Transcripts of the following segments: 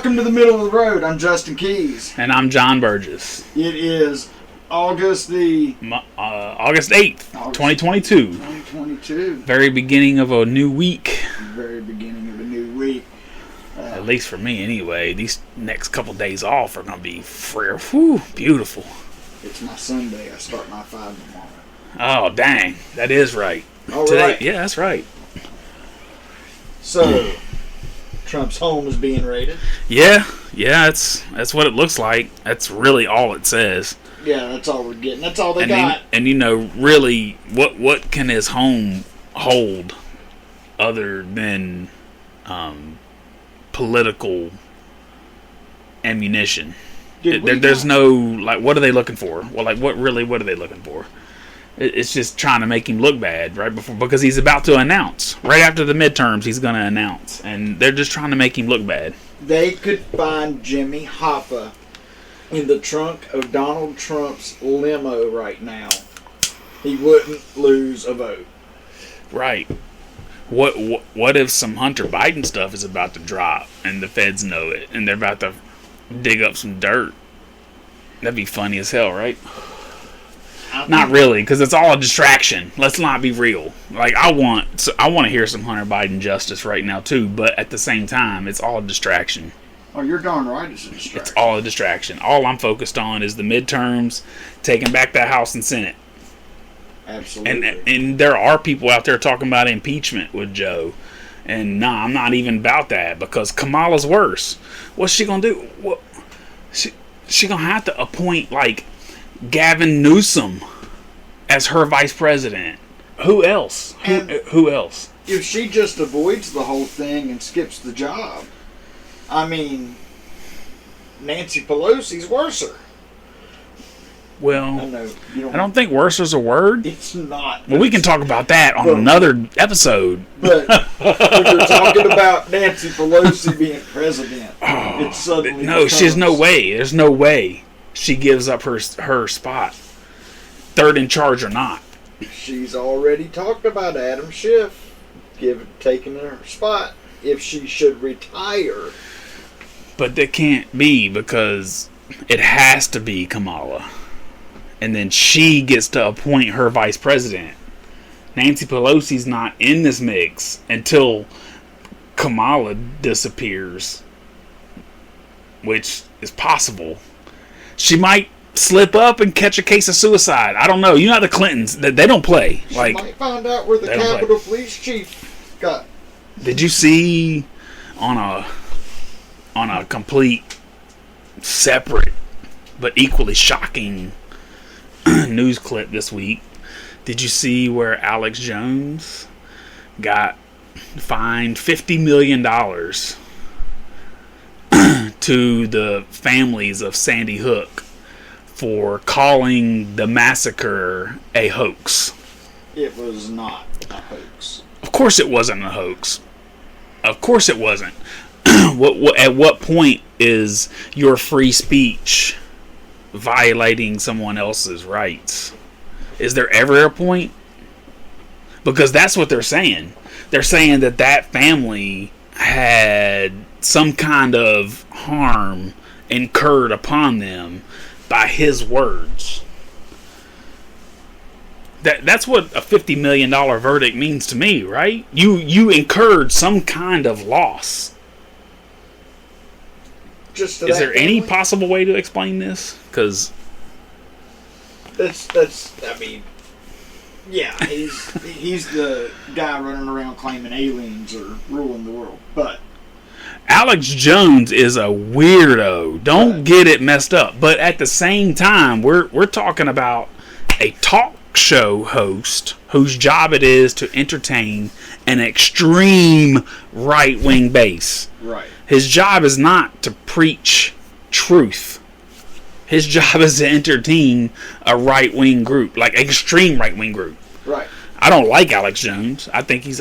Welcome to the middle of the road. I'm Justin Keys. And I'm John Burgess. It is August 8th, 2022. 2022. Very beginning of a new week. Very beginning of a new week. At least for me, anyway. These next couple days off are going to be beautiful. It's my Sunday. I start my 5 tomorrow. Oh, dang. That is right. All Today, right. Yeah, that's right. So, Trump's home is being raided. Yeah, that's what it looks like. That's really all it says. Yeah, that's all we're getting. That's all they got. And you know, really, what can his home hold other than political ammunition? There's no, like, what are they looking for? Well, like, what are they looking for? It's just trying to make him look bad right before, because he's about to announce. Right after the midterms, he's going to announce. And they're just trying to make him look bad. They could find Jimmy Hoffa in the trunk of Donald Trump's limo right now. He wouldn't lose a vote. Right. What if some Hunter Biden stuff is about to drop and the feds know it and they're about to dig up some dirt? That'd be funny as hell, right? Not really, because it's all a distraction. Let's not be real. Like, I want to hear some Hunter Biden justice right now too, but at the same time, it's all a distraction. Oh, you're darn right, it's a distraction. It's all a distraction. All I'm focused on is the midterms, taking back the House and Senate. Absolutely. And there are people out there talking about impeachment with Joe. And nah, I'm not even about that, because Kamala's worse. What's she gonna do? What? She gonna have to appoint, like, Gavin Newsom as her vice president. Who else? Who else? If she just avoids the whole thing and skips the job, I mean, Nancy Pelosi's worser. Well, I don't think worse is a word. It's not. Well, we can talk about that on another episode. But when you're talking about Nancy Pelosi being president, it's suddenly there's no way. There's no way she gives up her spot, third in charge or not. She's already talked about Adam Schiff taking her spot if she should retire. But that can't be, because it has to be Kamala. And then she gets to appoint her vice president. Nancy Pelosi's not in this mix until Kamala disappears, which is possible. She might slip up and catch a case of suicide. I don't know. You know how the Clintons, they don't play. She might find out where the Capitol Police Chief got. Did you see on a complete separate but equally shocking news clip this week? Did you see where Alex Jones got fined $50 million to the families of Sandy Hook for calling the massacre a hoax? It was not a hoax. Of course it wasn't a hoax. Of course it wasn't. At what point is your free speech violating someone else's rights? Is there ever a point? Because that's what they're saying. They're saying that family had some kind of harm incurred upon them by his words. That's what a $50 million verdict means to me, right? You incurred some kind of loss. Is there any possible way to explain this? Because I mean, yeah, he's the guy running around claiming aliens are ruling the world. But Alex Jones is a weirdo. Don't get it messed up. But at the same time, we're talking about a talk show host whose job it is to entertain an extreme right-wing base. Right. His job is not to preach truth. His job is to entertain a right-wing group, like extreme right-wing group. Right. I don't like Alex Jones. I think he's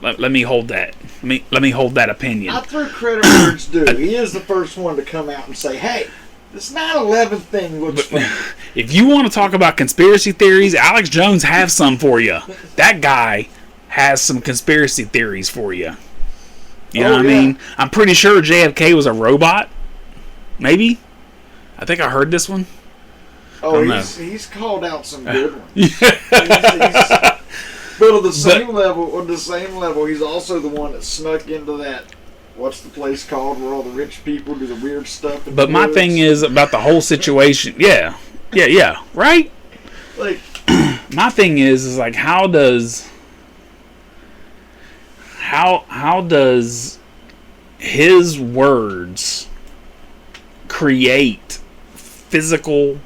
let me hold that. Let me hold that opinion. I throw credit where it's due. He is the first one to come out and say, "Hey, this 9/11 thing looks funny." If you want to talk about conspiracy theories, Alex Jones has some for you. That guy has some conspiracy theories for you. You know what I mean? I'm pretty sure JFK was a robot. Maybe. I think I heard this one. Oh, he's called out some good ones. But on the same level, he's also the one that snuck into that. What's the place called where all the rich people do the weird stuff? But my thing is about the whole situation. Yeah, right. Like, my thing is like, how does his words create physical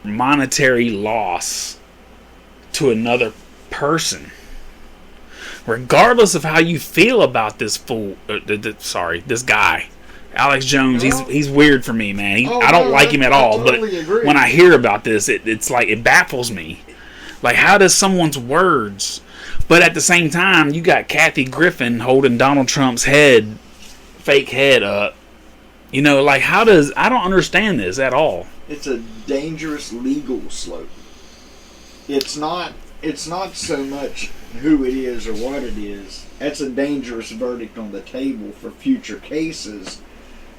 monetary loss to another person, regardless of how you feel about this fool? This guy, Alex Jones. He's weird for me, man. I don't like him at all. Totally agree. When I hear about this, it's like it baffles me. Like, how does someone's words? But at the same time, you got Kathy Griffin holding Donald Trump's fake head up. You know, like, how does... I don't understand this at all. It's a dangerous legal slope. It's not so much who it is or what it is. That's a dangerous verdict on the table for future cases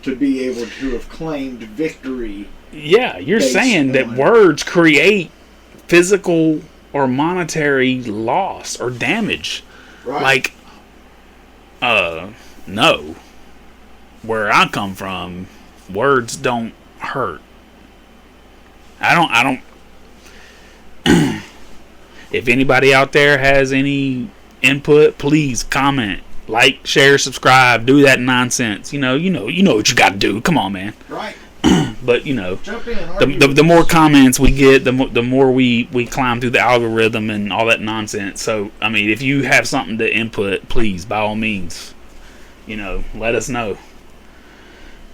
to be able to have claimed victory. Yeah, you're saying that words create physical or monetary loss or damage. Right. Like, no. Where I come from, words don't hurt. I don't. If anybody out there has any input, please comment, like, share, subscribe, do that nonsense. You know what you got to do. Come on, man. Right. But jump in, the more comments we get, the more we climb through the algorithm and all that nonsense. So I mean, if you have something to input, please, by all means, let us know.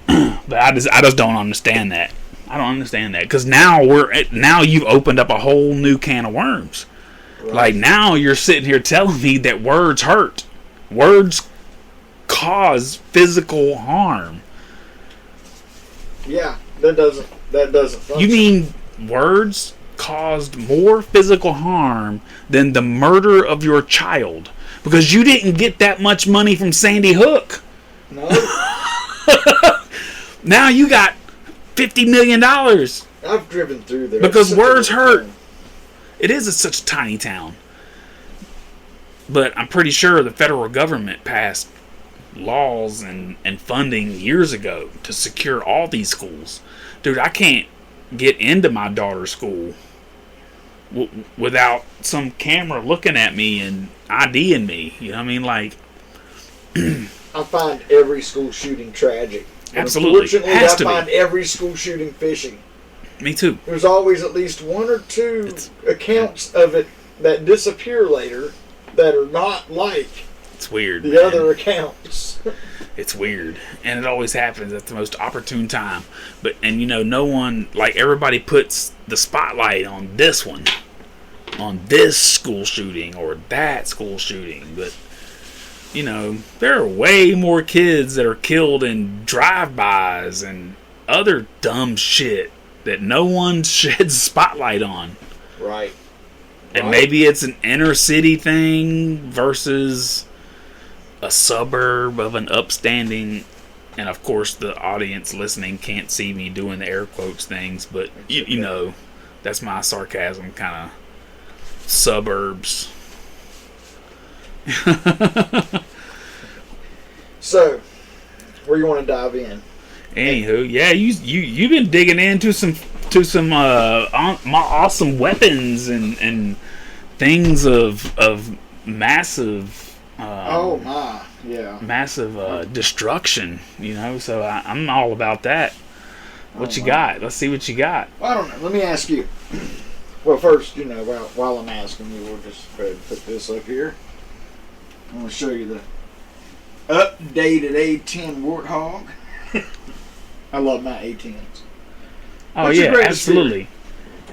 But I just don't understand that. I don't understand that, because now you've opened up a whole new can of worms. Right. Like, now you're sitting here telling me that words hurt. Words cause physical harm. Yeah, that doesn't function. You mean words caused more physical harm than the murder of your child? Because you didn't get that much money from Sandy Hook. No. Now you got $50 million. I've driven through there. Because words hurt. It is such a tiny town. But I'm pretty sure the federal government passed laws and funding years ago to secure all these schools. Dude, I can't get into my daughter's school without some camera looking at me and IDing me. You know what I mean? Like, I find every school shooting tragic. Absolutely. Unfortunately, I find every school shooting fishing. Me too. There's always at least one or two accounts of it that disappear later that are not like it's weird. The other accounts. It's weird, and it always happens at the most opportune time. But no one, like, everybody puts the spotlight on this one, on this school shooting or that school shooting. But there are way more kids that are killed in drive-bys and other dumb shit that no one sheds spotlight on. Right. And maybe it's an inner city thing versus a suburb of an upstanding, and of course the audience listening can't see me doing the air quotes things, but that's my sarcasm, kind of suburbs. So, where you want to dive in? Anywho, yeah, you've been digging into some awesome weapons and things of massive. Massive destruction. So I'm all about that. What you got? Let's see what you got. Well, I don't know. Let me ask you. Well, first, while I'm asking you, we'll just go ahead and put this up here. I'm going to show you the updated A10 Warthog. I love my A10s. Oh, yeah, absolutely.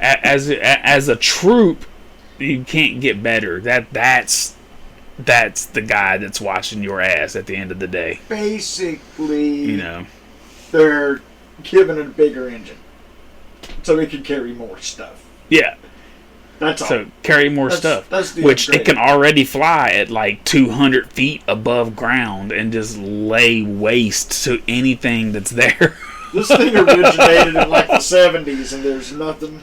As a troop, you can't get better. That's the guy that's watching your ass at the end of the day. Basically, they're giving it a bigger engine so it can carry more stuff. Yeah. That's all. So carry more stuff. That's the which upgrade. it can already fly at like 200 feet above ground and just lay waste to anything that's there. This thing originated in like the 70s, and there's nothing.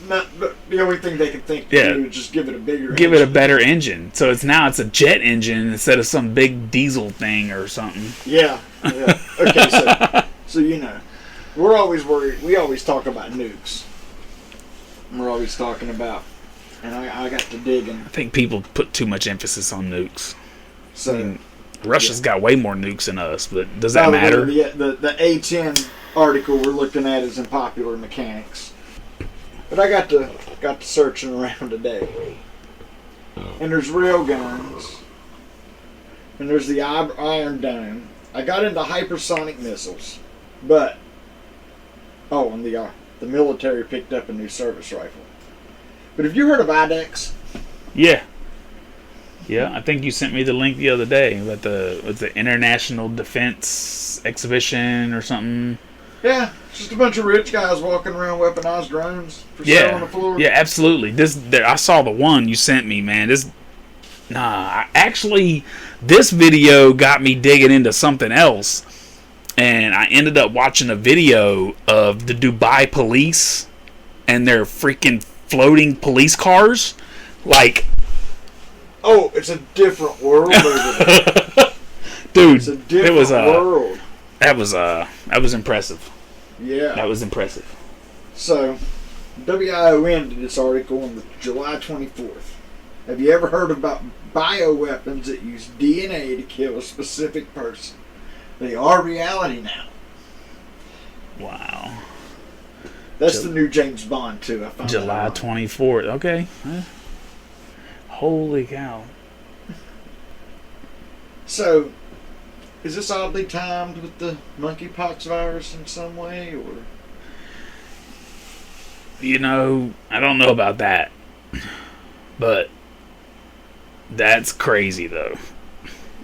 The only thing they can think to do is just give it a bigger. Give it a better engine. So it's a jet engine instead of some big diesel thing or something. Yeah. Okay, so you know, we're always worried. We always talk about nukes. We're always talking about, and I got to digging. I think people put too much emphasis on nukes. So I mean, Russia's got way more nukes than us, but does that matter? The A-10 article we're looking at is in Popular Mechanics. But I got to searching around today, and there's rail guns, and there's the Iron Dome. I got into hypersonic missiles, but and the military picked up a new service rifle. But have you heard of IDEX? Yeah. Yeah, I think you sent me the link the other day about the International Defense Exhibition or something. Yeah, just a bunch of rich guys walking around weaponized drones for sale on the floor. Yeah, absolutely. I saw the one you sent me, man. This video got me digging into something else, and I ended up watching a video of the Dubai police and their freaking floating police cars, like. Oh, it's a different world over there. Dude, it's a different world. That was impressive. Yeah. That was impressive. So, WION did this article on July 24th. Have you ever heard about bioweapons that use DNA to kill a specific person? They are reality now. Wow. That's the new James Bond, too. I found July 24th. Okay. Holy cow. So, is this oddly timed with the monkeypox virus in some way, or? You know, I don't know about that. But that's crazy, though.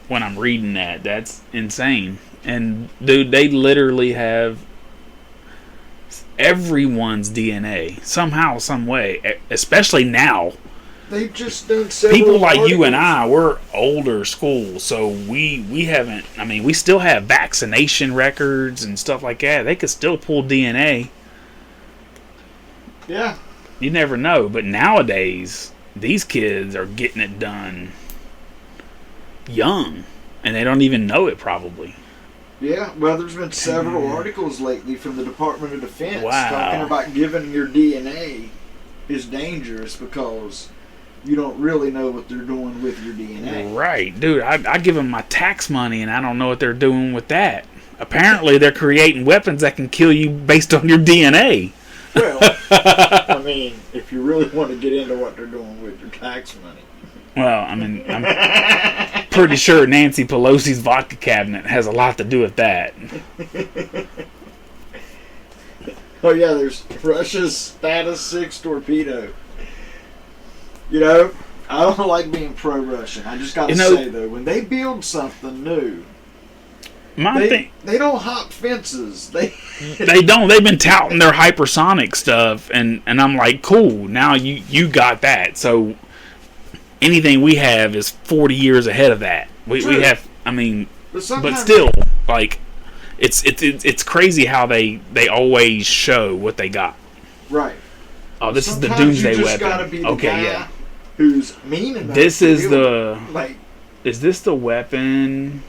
When I'm reading that, that's insane. And, dude, they literally have everyone's DNA. Somehow, some way. Especially now. They've just done several people like articles. You and I, we're older school, so we haven't. I mean, we still have vaccination records and stuff like that. They could still pull DNA. Yeah. You never know, but nowadays these kids are getting it done young, and they don't even know it probably. Yeah, well, there's been several articles lately from the Department of Defense Wow. talking about giving your DNA is dangerous because you don't really know what they're doing with your DNA. Right, dude. I give them my tax money, and I don't know what they're doing with that. Apparently, they're creating weapons that can kill you based on your DNA. Well, I mean, if you really want to get into what they're doing with your tax money. Well, I mean, I'm pretty sure Nancy Pelosi's vodka cabinet has a lot to do with that. Oh, yeah, there's Russia's Status 6 torpedo. You know, I don't like being pro-Russian. I just got to say, though, when they build something new, they don't hop fences. They don't. They've been touting their hypersonic stuff, and I'm like, cool, now you got that. So anything we have is 40 years ahead of that. We have, I mean, but still, like, it's crazy how they always show what they got. Right. Oh, this is the doomsday you just weapon. Gotta be the Okay, guy yeah. Who's mean enough? This is the like. Is this the weapon?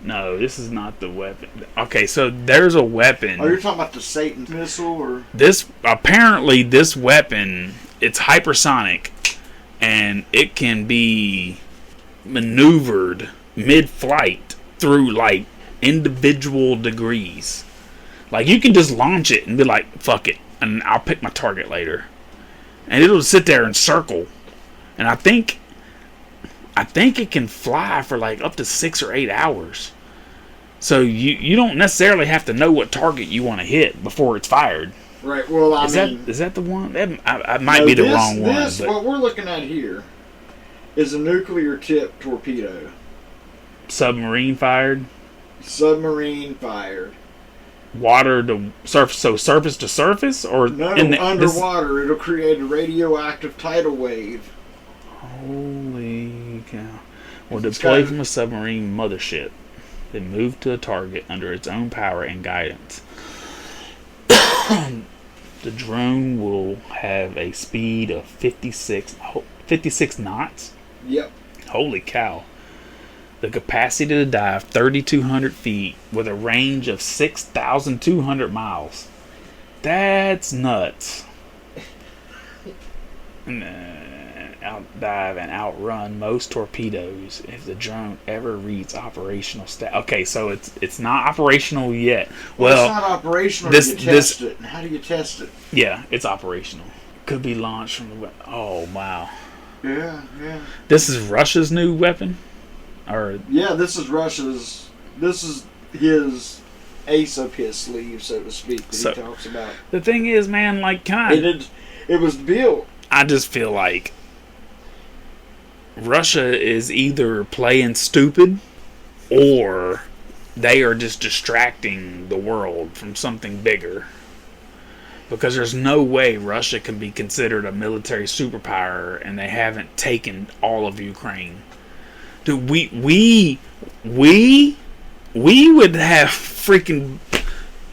No, this is not the weapon. Okay, so there's a weapon. Oh, you're talking about the Satan missile, or this? Apparently, this weapon, it's hypersonic, and it can be maneuvered mid-flight through like individual degrees. Like, you can just launch it and be like, "Fuck it," and I'll pick my target later, and it'll sit there and circle. And I think it can fly for like up to 6 or 8 hours. So you don't necessarily have to know what target you want to hit before it's fired. Right. Well, is that the one? I might be the wrong one. This, what we're looking at here, is a nuclear-tipped torpedo. Submarine fired. Submarine fired. water to surface, so surface to surface, or No, this- underwater. It'll create a radioactive tidal wave. Holy cow! Will It's deploy got- from a submarine mothership, then move to a target under its own power and guidance. The drone will have a speed of 56 knots. Yep. Holy cow. The capacity to dive 3,200 feet with a range of 6,200 miles. That's nuts. Outdive and outrun most torpedoes if the drone ever reaches operational stat. Okay, so it's not operational yet. Well, it's not operational. this- You test it. And how do you test it? Yeah, it's operational. Could be launched from the. Oh wow. Yeah. This is Russia's new weapon, or Yeah, this is Russia's. This is his ace up his sleeve, so to speak, that So- he talks about. the thing is, man. Like, It was built. I just feel like Russia is either playing stupid or they are just distracting the world from something bigger. Because there's no way Russia can be considered a military superpower and they haven't taken all of Ukraine. Dude, we would have freaking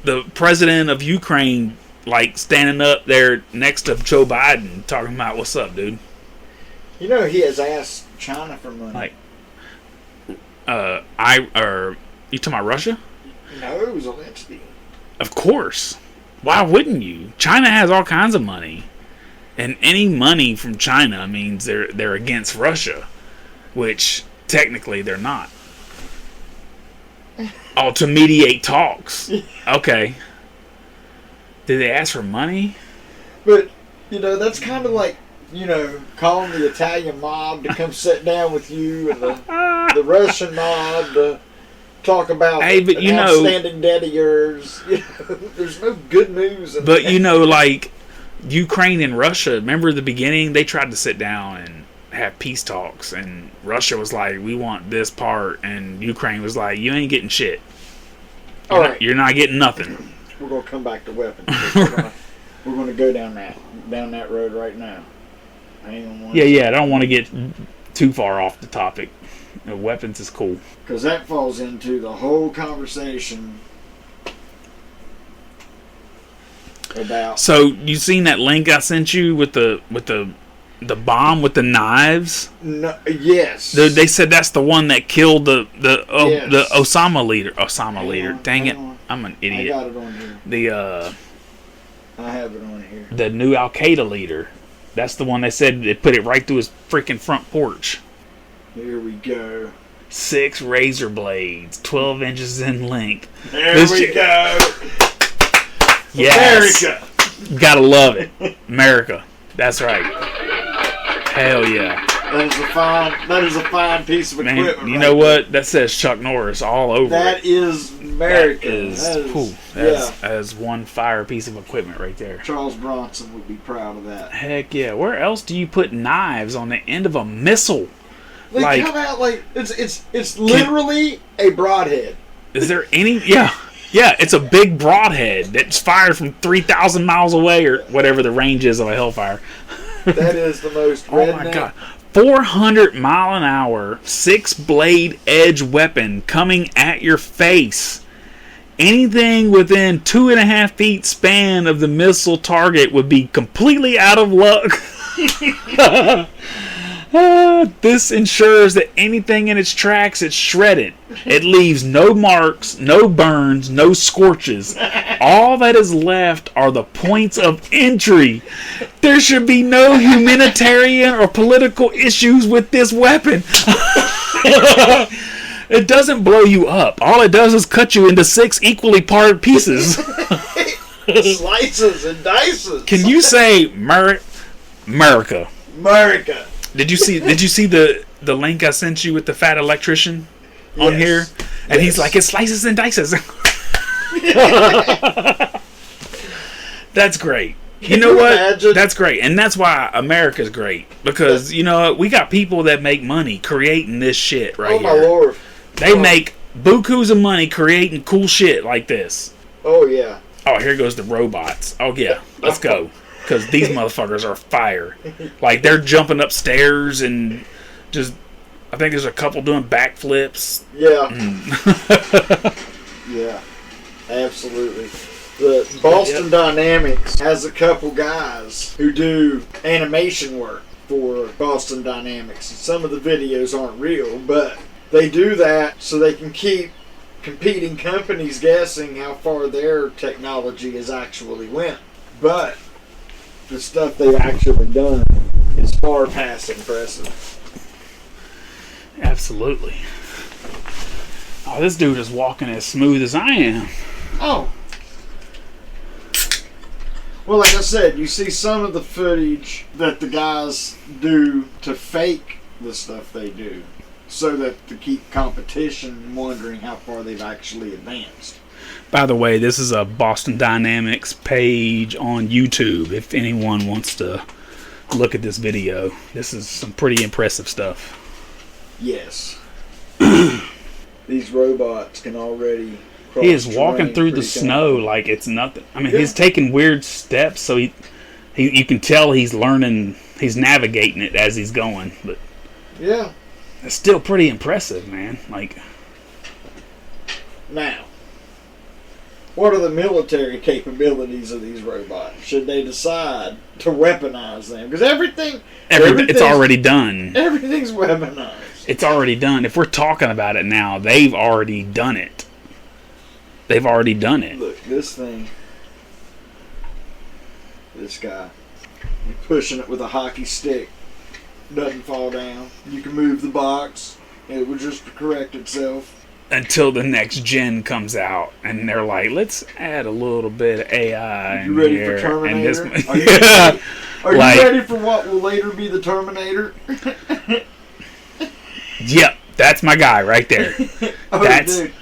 the president of Ukraine like standing up there next to Joe Biden talking about what's up, dude. You know, he has asked China for money. Like, you talking about Russia? No, Zelensky. Of course. Why wouldn't you? China has all kinds of money, and any money from China means they're against Russia, which technically they're not. Oh, to mediate talks. Okay. Did they ask for money? But, you know, that's kind of like, you know, calling the Italian mob to come sit down with you and the Russian mob to talk about Hey, but an you know- outstanding debt of yours. You know, there's no good news. In But that. you know, like Ukraine and Russia, remember at the beginning they tried to sit down and have peace talks, and Russia was like, "We want this part," and Ukraine was like, "You ain't getting shit. All right, You're not getting nothing." we're gonna come back to weapons. we're gonna go down that road right now. Hang on one. Yeah. I don't want to get too far off the topic. Weapons is cool. Because that falls into the whole conversation about. So you seen that link I sent you with the bomb with the knives? No, yes. They said that's the one that killed the Yes. Osama leader. Dang hang it, on. I'm an I idiot. got it on here. I have it on here. The new Al Qaeda leader. That's the one they said they put it right through his freaking front porch. Here we go. 6 razor blades, 12 inches in length. There This we shit- go. Yes. America. Gotta love it. America. That's right. Hell yeah. That is a fine piece of equipment. Man, you right know there. what? That says Chuck Norris all over That it. is America. That is, yeah. that is one fire piece of equipment right there. Charles Bronson would be proud of that. Heck yeah. Where else do you put knives on the end of a missile? They Like- come out like it's literally a broadhead. Is there any? Yeah. Yeah, it's a big broadhead that's fired from 3,000 miles away or whatever the range is of a hellfire. That is the most Oh redneck. my god. 400 mile an hour, 6-blade edge weapon coming at your face. Anything within 2.5 feet span of the missile target would be completely out of luck. This ensures that anything in its tracks is shredded. It leaves no marks, no burns, no scorches. All that is left are the points of entry. There should be no humanitarian or political issues with this weapon. It doesn't blow you up. All it does is cut you into 6 equally parted pieces. Slices and dices. Can you say America? America. Did you see the link I sent you with the fat electrician on Yes. here? And he's Yes. like, it slices and dices. That's great. You know what? imagine? That's great. And that's why America's great. Because, you know, we got people that make money creating this shit right Oh my here. lord. They make bukus of money creating cool shit like this. Oh yeah. Oh, here goes the robots. Oh yeah, let's go. Because these motherfuckers are fire. Like, they're jumping upstairs and just... I think there's a couple doing backflips. Yeah. Yeah. Absolutely. The Boston Dynamics has a couple guys who do animation work for Boston Dynamics. And some of the videos aren't real, but they do that so they can keep competing companies guessing how far their technology has actually went. But the stuff they've actually done is far past impressive. Absolutely. Oh, this dude is walking as smooth as I am. Oh. Well, like I said, you see some of the footage that the guys do to fake the stuff they do, so that to keep competition wondering how far they've actually advanced. By the way, this is a Boston Dynamics page on YouTube. If anyone wants to look at this video, this is some pretty impressive stuff. Yes. These robots can already cross He is walking terrain through the pretty snow confidently. like it's nothing. I mean, Yeah. he's taking weird steps, so he you can tell he's learning, he's navigating it as he's going. But Yeah. it's still pretty impressive, man. Like, Now, what are the military capabilities of these robots? Should they decide to weaponize them? Because it's everything's- already done. everything's weaponized. It's already done. If we're talking about it now, they've already done it. They've already done it. Look, this thing. This guy. You're pushing it with a hockey stick. Doesn't fall down. You can move the box. It will just correct itself. Until the next gen comes out, and they're like, let's add a little bit of AI You in ready here. for Terminator? And this, Are you yeah. ready? Are Like- you ready for what will later be the Terminator? Yep, that's my guy right there. Oh, That's- dude.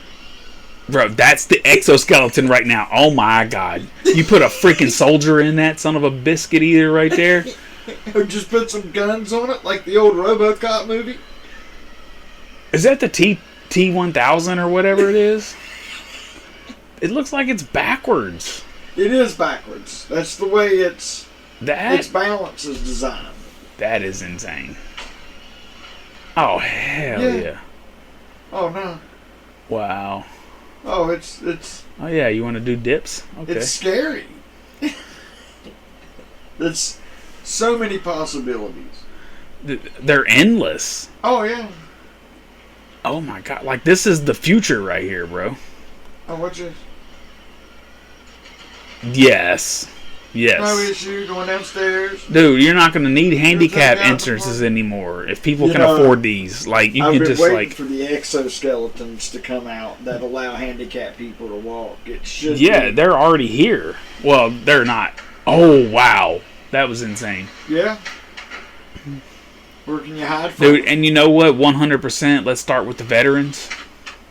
Bro, that's the exoskeleton right now. Oh my god. You put a freaking soldier in that son of a biscuit eater right there. Or just put some guns on it, like the old RoboCop movie. Is that the T-1000 or whatever it is? It looks like it's backwards. It is backwards. That's the way its That balance is designed. that is insane. Oh hell Yeah. yeah. Oh no. Wow. Oh, it's Oh yeah, you want to do dips? Okay. it's scary. It's so many possibilities. They're endless. Oh yeah. Oh my god, like this is the future right here, bro. Oh, what's this? Yes. Yes. No issue. Going downstairs. Dude, you're not going to need handicap check out entrances before- anymore if people You can know, afford these. Like, you I've can been just, waiting like... for the exoskeletons to come out that allow handicapped people to walk. It should. Yeah, be. they're already here. Well, they're not. Oh, wow. That was insane. Yeah. Where can you hide from? Dude, and you know what? 100%, let's start with the veterans.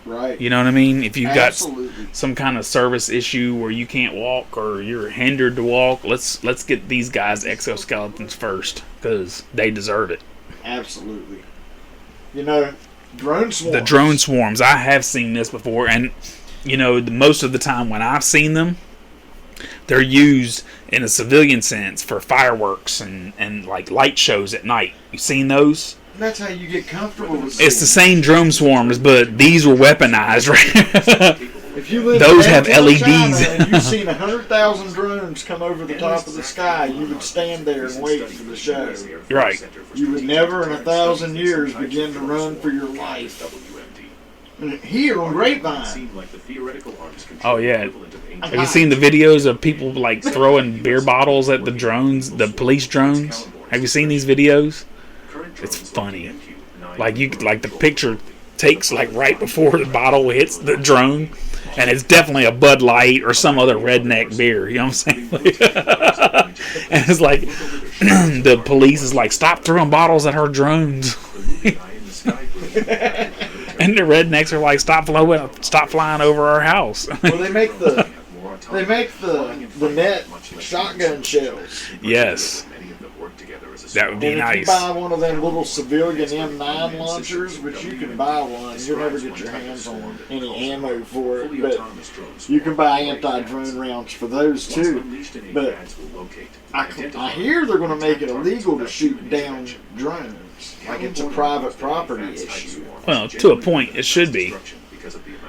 Right. You know what I mean? If you've got Absolutely. some kind of service issue where you can't walk or you're hindered to walk, let's get these guys exoskeletons first, because they deserve it. Absolutely. You know, drone swarms. The drone swarms, I have seen this before, and you know, most of the time when I've seen them, they're used in a civilian sense for fireworks and like light shows at night. You seen those? That's how you get comfortable with It's the seeing. same drone swarms, but these were weaponized, right? If you live Those in have downtown LEDs. China and you've seen 100,000 drones come over the top of the sky, you would stand there and wait for the show. Right. You would never in 1,000 years begin to run for your life. And here on Grapevine, Oh yeah. Have you seen the videos of people like throwing beer bottles at the drones, the police drones? Have you seen these videos? It's funny. Like the picture takes like right before the bottle hits the drone, and it's definitely a Bud Light or some other redneck beer. You know what I'm saying? And it's like the police is like, stop throwing bottles at her drones. And the rednecks are like, stop flying over our house. well, they make the net shotgun shells. Yes. That would be And if you nice. buy one of them little civilian M9 launchers, which you can buy one, you'll never get your hands on any ammo for it, but you can buy anti-drone rounds for those too. But I hear they're going to make it illegal to shoot down drones, like it's a private property issue. Well, to a point, it should be.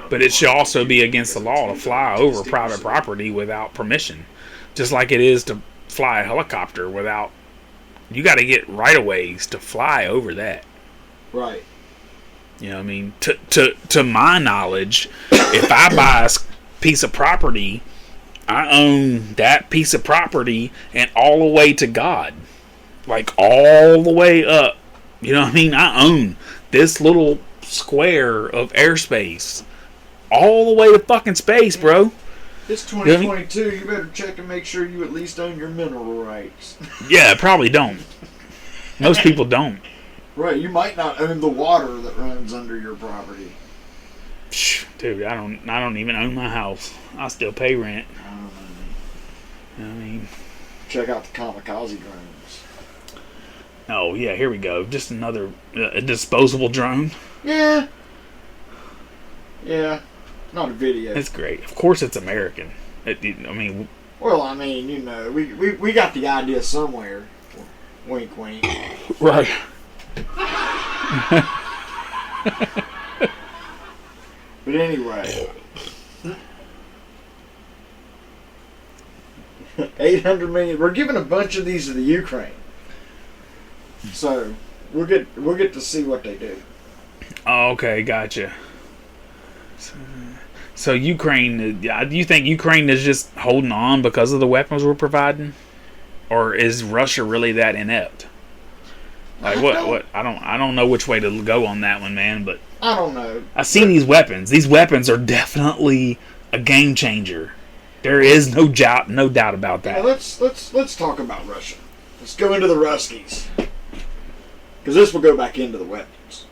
But it should also be against the law to fly over private property without permission. Just like it is to fly a helicopter without... You got to get right-of-ways to fly over that. Right. You know what I mean? To my knowledge, if I buy a piece of property, I own that piece of property and all the way to God. Like, all the way up. You know what I mean? I own this little square of airspace. All the way to fucking space, bro. It's 2022. You better check and make sure you at least own your mineral rights. Yeah, probably don't. Most people don't. Right, you might not own the water that runs under your property. Dude, I don't even own my house. I still pay rent. I don't know. You know what I mean? Check out the kamikaze drones. Oh, yeah, here we go. Just another a disposable drone. Yeah. Yeah. Not a video. It's great. Of course it's American. I mean... Well, I mean, you know, we got the idea somewhere. Wink, wink. Right. But anyway. 800 million. We're giving a bunch of these to the Ukraine. So, we'll get to see what they do. Oh, okay, gotcha. So Ukraine, do you think Ukraine is just holding on because of the weapons we're providing, or is Russia really that inept? Like what? I don't know which way to go on that one, man. But I don't know. I've seen these weapons. These weapons are definitely a game changer. There is no doubt about that. Yeah, let's talk about Russia. Let's go into the Ruskies, because this will go back into the weapons.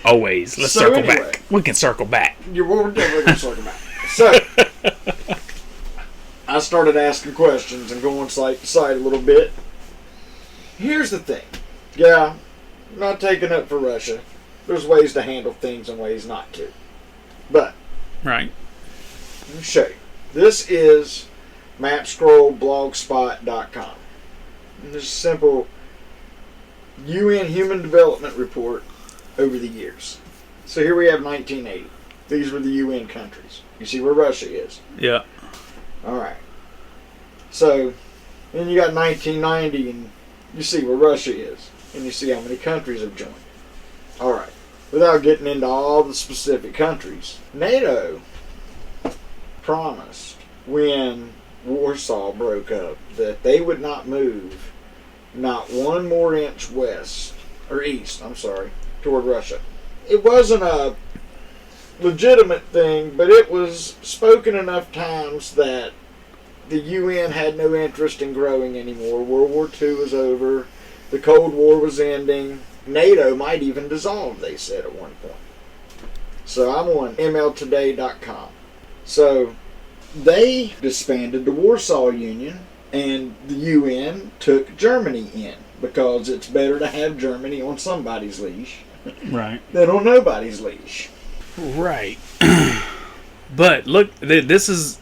Always. Let's circle back. We can circle back. We're definitely going to circle back. So, I started asking questions and going side to side a little bit. Here's the thing. Yeah, I'm not taking up for Russia. There's ways to handle things and ways not to. But, Right. let me show you. This is mapscrollblogspot.com. And this is a simple UN Human Development Report over the years. So here we have 1980. These were the UN countries. You see where Russia is. Yeah. Alright. So, then you got 1990 and you see where Russia is. And you see how many countries have joined. Alright. Without getting into all the specific countries, NATO promised when Warsaw broke up that they would not move not one more inch west, or east, toward Russia. It wasn't a legitimate thing, but it was spoken enough times that the UN had no interest in growing anymore. World War II was over. The Cold War was ending. NATO might even dissolve, they said at one point. So I'm on mltoday.com. So they disbanded the Warsaw Union, and the UN took Germany in, because it's better to have Germany on somebody's leash Right. than on nobody's leash. Right. But look, this is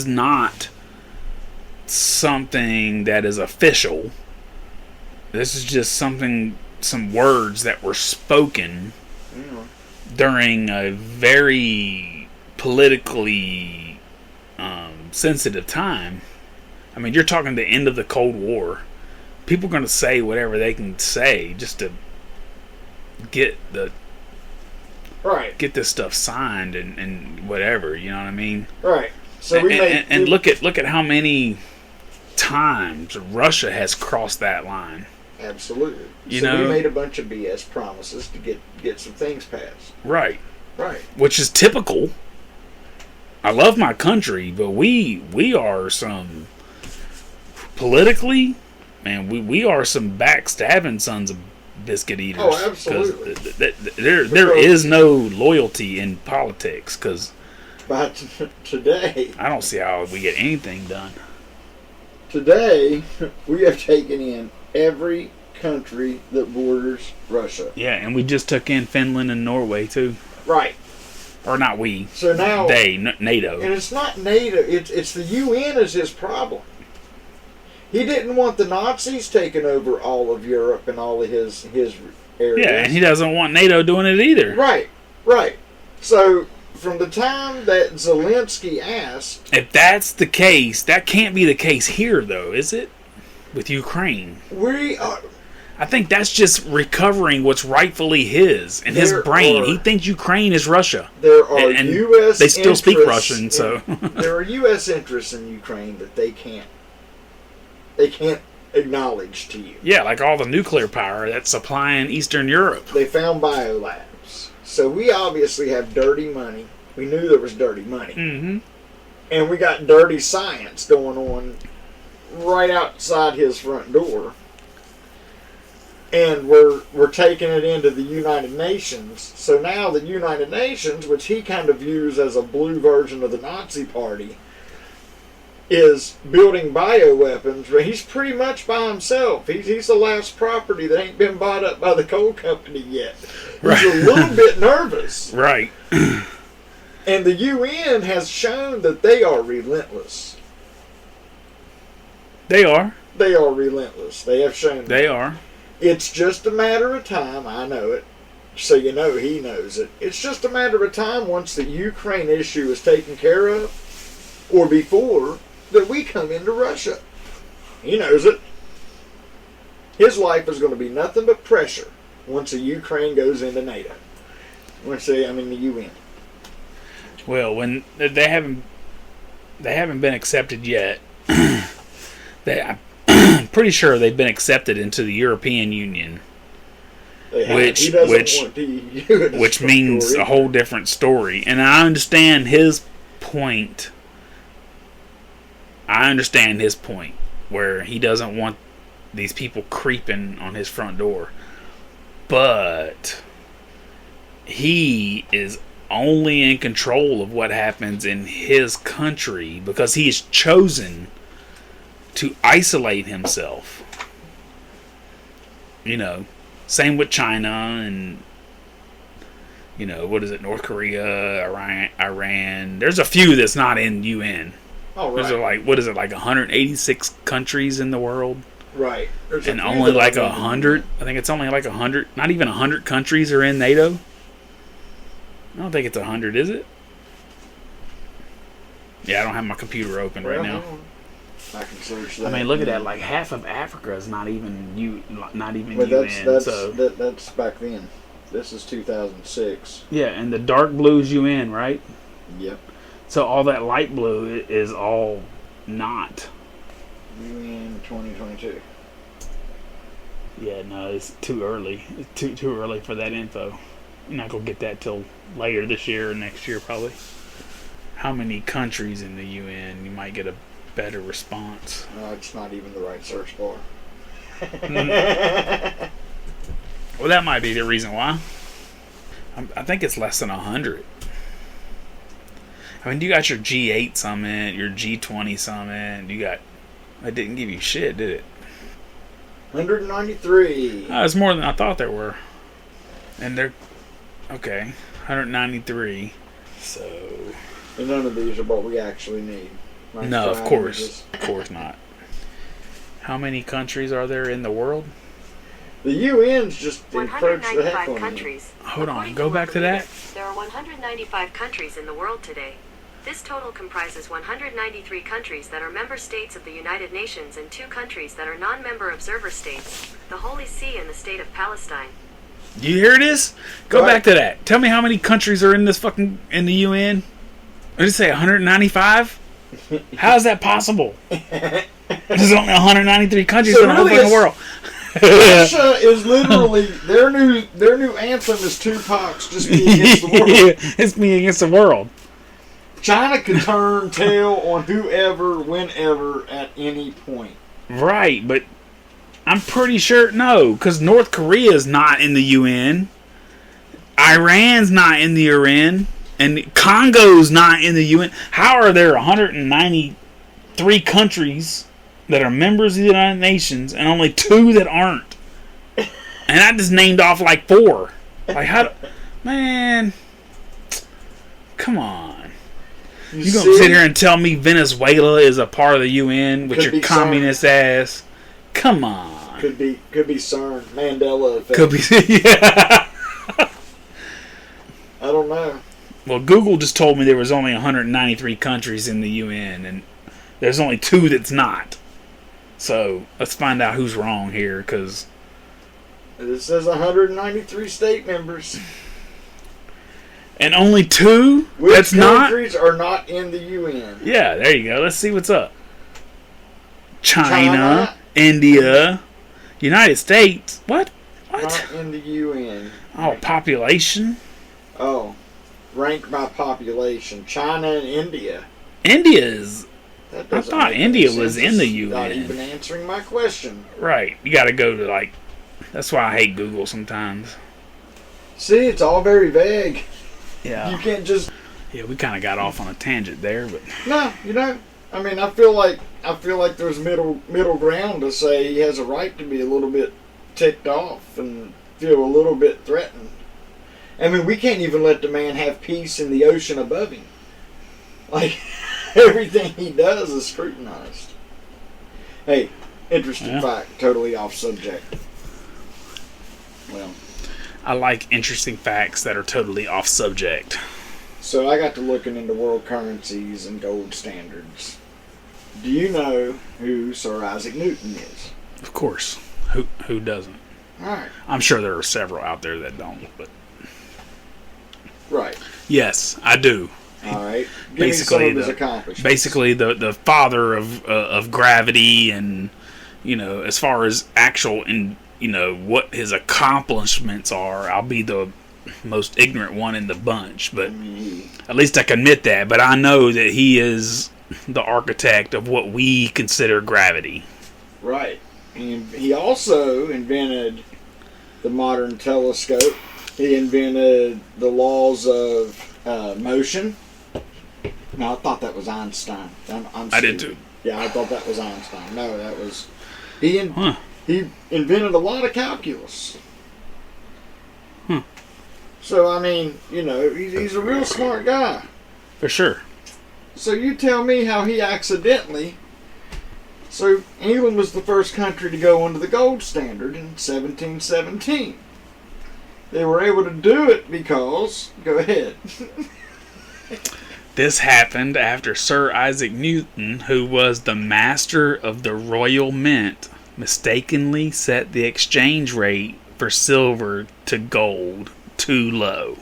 not something that is official. This is just some words that were spoken during a very politically sensitive time. I mean, you're talking the end of the Cold War. People are going to say whatever they can say just to get this stuff signed and whatever, you know what I mean? Right. So look at how many times Russia has crossed that line. Absolutely. You so know, we made a bunch of BS promises to get some things passed. Right. Right. Which is typical. I love my country, but we are some politically, man, we are some backstabbing sons of biscuit eaters. Oh, absolutely. There is no loyalty in politics, because But today, I don't see how we get anything done. Today, we have taken in every country that borders Russia. Yeah, and we just took in Finland and Norway too. Right. Or not we. So now NATO. And it's not NATO. It's the UN is his problem. He didn't want the Nazis taking over all of Europe and all of his areas. Yeah, and he doesn't want NATO doing it either. Right. So from the time that Zelensky asked, if that's the case, that can't be the case here, though, is it? With Ukraine, we are. I think that's just recovering what's rightfully his in his brain. He thinks Ukraine is Russia. There are and U.S. They still speak Russian, so there are U.S. interests in Ukraine that they can't acknowledge to you. Yeah, like all the nuclear power that's supplying Eastern Europe. They found biolabs, so we obviously have dirty money. We knew there was dirty money, and we got dirty science going on right outside his front door. And we're taking it into the United Nations. So now the United Nations, which he kind of views as a blue version of the Nazi Party, is building bioweapons. He's pretty much by himself. He's the last property that ain't been bought up by the coal company yet. He's a little bit nervous. Right. And the UN has shown that they are relentless. They are. They are relentless. They have shown that. They are. It's just a matter of time. I know it. So you know he knows it. It's just a matter of time once the Ukraine issue is taken care of, or before, that we come into Russia. He knows it. His life is going to be nothing but pressure once the Ukraine goes into NATO. The UN. Well, when they haven't been accepted yet. I'm pretty sure they've been accepted into the European Union, which means a whole different story. And I understand his point. Where he doesn't want these people creeping on his front door. But he is only in control of what happens in his country because he has chosen to isolate himself. Same with China and, what is it, North Korea, Iran. There's a few that's not in UN. Oh, right. There's like 186 countries in the world? Right. And only like 100, I think it's only like 100, not even 100 countries are in NATO? I don't think it's 100, is it? Yeah, I don't have my computer open right now. I can search that. Look at that. Like half of Africa is not even UN. That's back then. This is 2006. Yeah, and the dark blue is UN, right? Yep. So all that light blue is all not. UN 2022. Yeah, no, it's too early. It's too early for that info. You're not gonna get that till later this year or next year, probably. How many countries in the UN? You might get a better response. No, it's not even the right search bar. Well, that might be the reason why. I think it's less than 100. You got your G8 summit, your G20 summit. It didn't give you shit, did it? 193. It's more than I thought there were. And they're okay. 193. So. And none of these are what we actually need. No, of course not. How many countries are there in the world? The UN's just 195 countries. Hold on, go back to that. There are 195 countries in the world today. This total comprises 193 countries that are member states of the United Nations and 2 countries that are non-member observer states, the Holy See and the state of Palestine. You hear this? Go back to that. Tell me how many countries are in in the UN? What did it say, 195? How is that possible? There's only 193 countries in the whole fucking world. Russia is literally their new anthem is Tupac's "Just Me Against the World." It's me against the world. China can turn tail on whoever, whenever, at any point. Right, but I'm pretty sure no, because North Korea is not in the UN. Iran's not in the UN. And Congo's not in the UN. How are there 193 countries that are members of the United Nations and only 2 that aren't. And I just named off like 4. Like, man, come on. You gonna sit here and tell me Venezuela is a part of the UN with your communist ass? Come on. Could be CERN. Mandela effect. Could be, yeah. I don't know. Well, Google just told me there was only 193 countries in the UN, and there's only 2 that's not. So let's find out who's wrong here, because it says 193 state members, and only 2 which that's not. Countries are not in the UN. Yeah, there you go. Let's see what's up. China, India, United States. What? Not in the UN. Oh, population. Oh, ranked by population. China and India. India is. That I doesn't thought make India any was sense. in the It's UN. Not even answering my question. Right. You got to go to like. That's why I hate Google sometimes. See, it's all very vague. Yeah. You can't just. Yeah, we kind of got off on a tangent there, but No, I mean, I feel like there's middle ground to say he has a right to be a little bit ticked off and feel a little bit threatened. I mean, we can't even let the man have peace in the ocean above him. Like, everything he does is scrutinized. Hey, interesting fact, totally off subject. Well, I like interesting facts that are totally off subject. so I got to looking into world currencies and gold standards. Do you know who Sir Isaac Newton is? Of course. Who doesn't? Alright. I'm sure there are several out there that don't, but Right. yes, I do. Alright. Give me some of his accomplishments. Basically the father of gravity, and as far as actual what his accomplishments are, I'll be the most ignorant one in the bunch, but at least I can admit that. But I know that he is the architect of what we consider gravity. Right. And he also invented the modern telescope. He invented the laws of motion. No, I thought that was Einstein. I did too. Yeah, I thought that was Einstein. No, that was... He invented a lot of calculus. So, I mean, he's a real smart guy. For sure. So you tell me how he accidentally... So England was the first country to go under the gold standard in 1717. They were able to do it because... Go ahead. This happened after Sir Isaac Newton, who was the master of the Royal Mint, mistakenly set the exchange rate for silver to gold too low.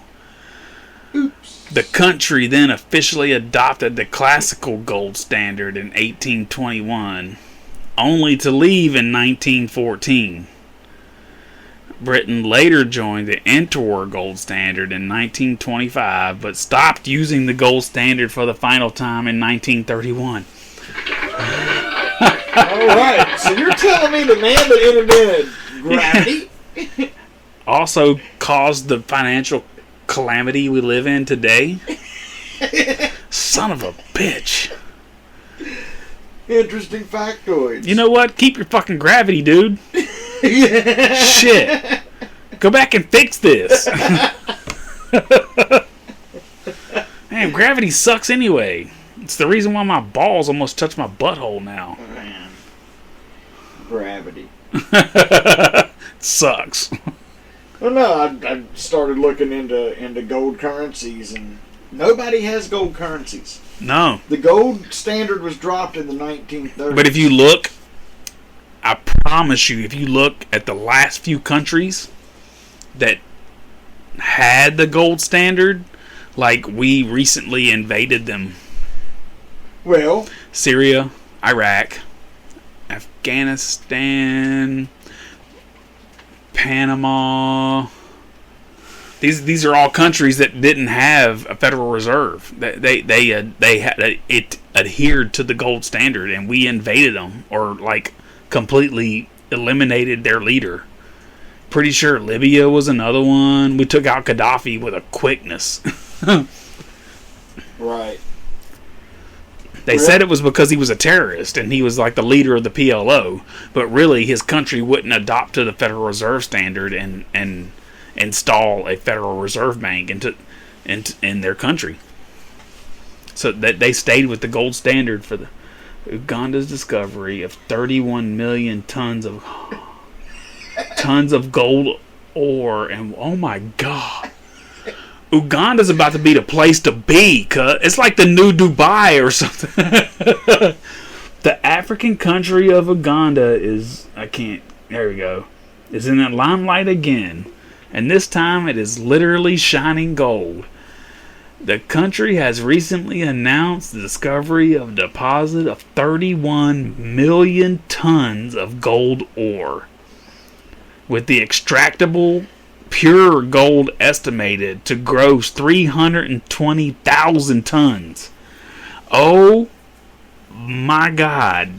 Oops. The country then officially adopted the classical gold standard in 1821, only to leave in 1914. Britain later joined the interwar gold standard in 1925, but stopped using the gold standard for the final time in 1931. Alright, so you're telling me the man that invented gravity also caused the financial calamity we live in today? Son of a bitch. Interesting factoids. You know what? Keep your fucking gravity, dude. Shit. Go back and fix this. Man, gravity sucks anyway. It's the reason why my balls almost touch my butthole now. Man. Gravity. Sucks. Well, no, I started looking into gold currencies, and nobody has gold currencies. No. The gold standard was dropped in the 1930s. But if you look, I promise you, if you look at the last few countries that had the gold standard, like we recently invaded them. Well, Syria, Iraq, Afghanistan, Panama. These are all countries that didn't have a Federal Reserve. It adhered to the gold standard, and we invaded them, or like completely eliminated their leader. Pretty sure Libya was another one. We took out Gaddafi with a quickness. right. They said it was because he was a terrorist and he was like the leader of the PLO, but really his country wouldn't adopt to the Federal Reserve standard and install a Federal Reserve Bank in their country. So that they stayed with the gold standard for the Uganda's discovery of 31 million tons of gold ore, and oh my God. Uganda's about to be the place to be, cuz it's like the new Dubai or something. The African country of Uganda is there we go. Is in the limelight again, and this time it is literally shining gold. The country has recently announced the discovery of a deposit of 31 million tons of gold ore, with the extractable pure gold estimated to gross 320,000 tons. Oh my God.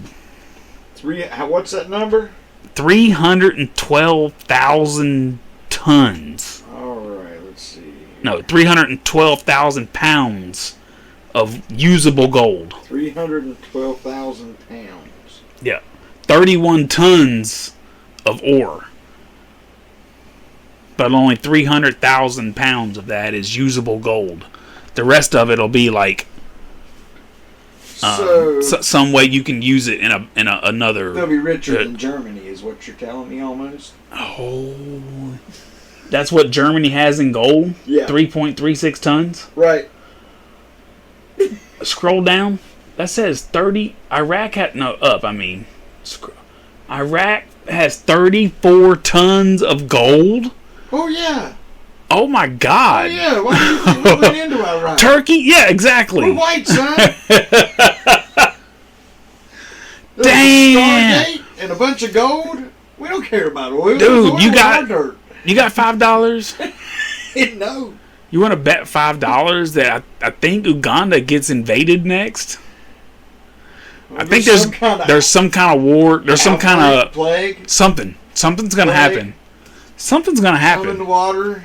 What's that number? 312,000 tons. Alright, let's see. No, 312,000 pounds of usable gold. 312,000 pounds. Yeah. 31 tons of ore. But only 300,000 pounds of that is usable gold. The rest of it will be like some way you can use it in another. They'll be richer than Germany, is what you're telling me, almost. Oh, that's what Germany has in gold. Yeah, 3.36 tons. Right. Scroll down. That says 30. Iraq has 34 tons of gold. Oh, yeah. Oh, my God. Oh, yeah. Why do you think we went into Iraq? Turkey? Yeah, exactly. We're white, son. Damn. Stargate and a bunch of gold. We don't care about oil. Dude, you got $5? No. You want to bet $5 that I think Uganda gets invaded next? Well, I think there's some kind of war. There's some kind of plague. Something's gonna happen. Something's gonna happen. Come in the water.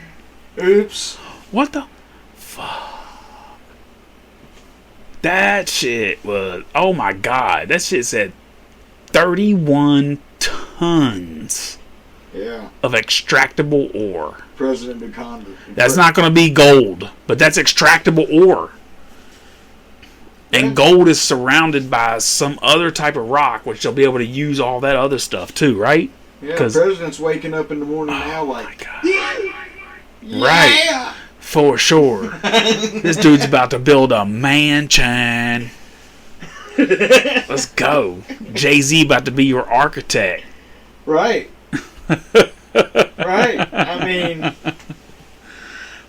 Oops. What the fuck? That shit was. Oh my God. That shit said 31 tons. Yeah. Of extractable ore. President Uganda. That's not going to be gold, but that's extractable ore. And gold is surrounded by some other type of rock, which they'll be able to use all that other stuff too, right? Yeah, the president's waking up in the morning now like, my God. Yeah! Right. For sure. This dude's about to build a mansion. Let's go. Jay-Z about to be your architect. Right. Right. I mean,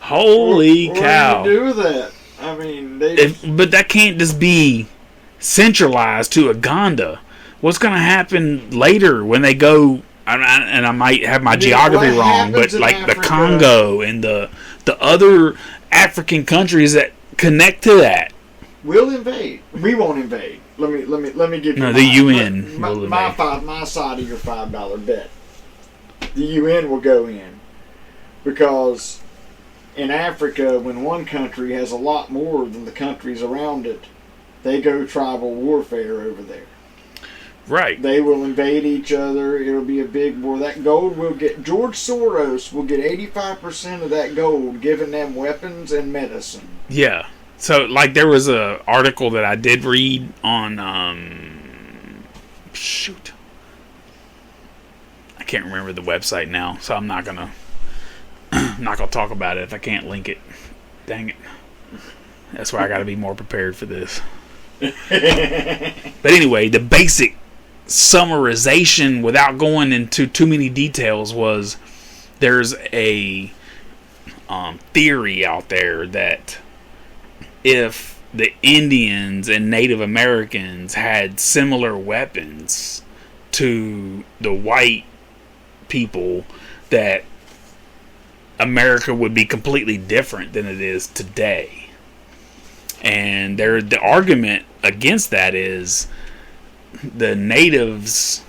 holy cow. What do you do with that? I mean, but that can't just be centralized to Uganda. What's going to happen later when they go, and I might have my geography wrong, but like Africa, the Congo and the other African countries that connect to that? We'll invade. We won't invade. Let me give you the UN my side of your $5 bet. The UN will go in because in Africa, when one country has a lot more than the countries around it, they go tribal warfare over there. Right. They will invade each other. It'll be a big war. That gold will get... George Soros will get 85% of that gold, giving them weapons and medicine. Yeah. So, like, there was a article that I did read on... shoot. I can't remember the website now, so I'm not gonna talk about it if I can't link it. Dang it. That's why I gotta be more prepared for this. But anyway, the basic summarization without going into too many details was there's a theory out there that if the Indians and Native Americans had similar weapons to the white people, that America would be completely different than it is today. And the argument against that is the natives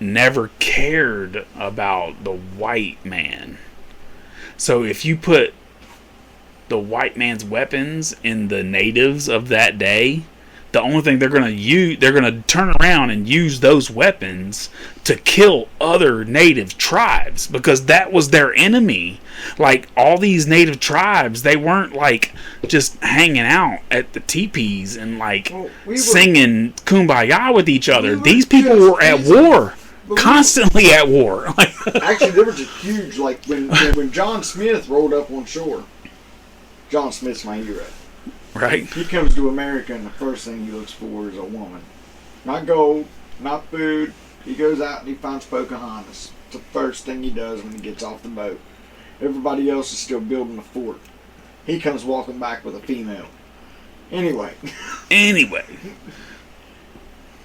never cared about the white man. So if you put the white man's weapons in the natives of that day, the only thing they're going to turn around and use those weapons to kill other native tribes, because that was their enemy. Like, all these native tribes, they weren't like just hanging out at the teepees and like singing Kumbaya with each other. These people were at war, constantly at war. Actually, there was a huge, like, when John Smith rolled up on shore. John Smith's my hero. Right. He comes to America, and the first thing he looks for is a woman. Not gold, not food. He goes out and he finds Pocahontas. It's the first thing he does when he gets off the boat. Everybody else is still building the fort. He comes walking back with a female. Anyway.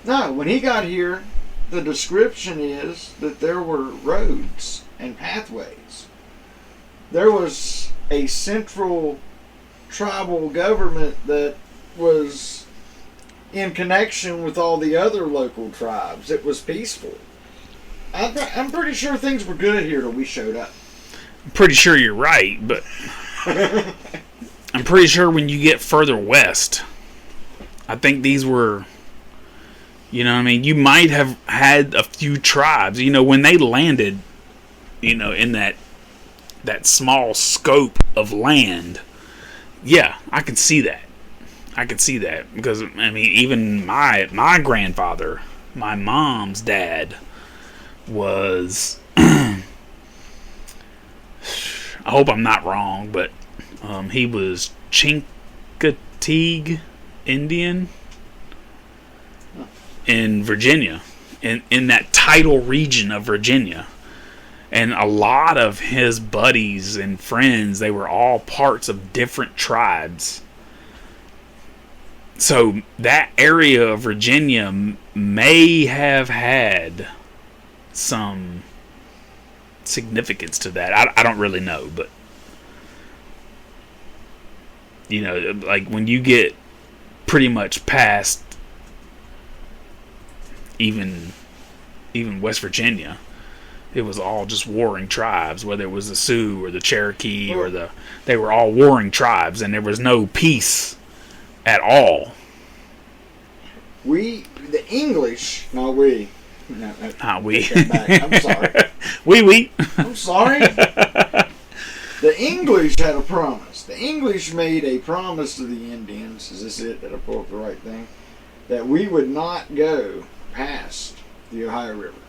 No, when he got here, the description is that there were roads and pathways. There was a central tribal government that was in connection with all the other local tribes. It was peaceful. I'm pretty sure things were good here till we showed up. I'm pretty sure you're right, but I'm pretty sure when you get further west, I think these were, you know what I mean, you might have had a few tribes, you know, when they landed, you know, in that small scope of land. Yeah, I can see that. Because, I mean, even my grandfather, my mom's dad, was, I hope I'm not wrong, but he was Chincoteague Indian in Virginia, in that tidal region of Virginia. And a lot of his buddies and friends, they were all parts of different tribes. So that area of Virginia may have had some significance to that. I don't really know, but, you know, like when you get pretty much past even West Virginia, it was all just warring tribes, whether it was the Sioux or the Cherokee they were all warring tribes, and there was no peace at all. I'm sorry. I'm sorry. The English had a promise. The English made a promise to the Indians. Is this it? Did I pull up the right thing? That we would not go past the Ohio River.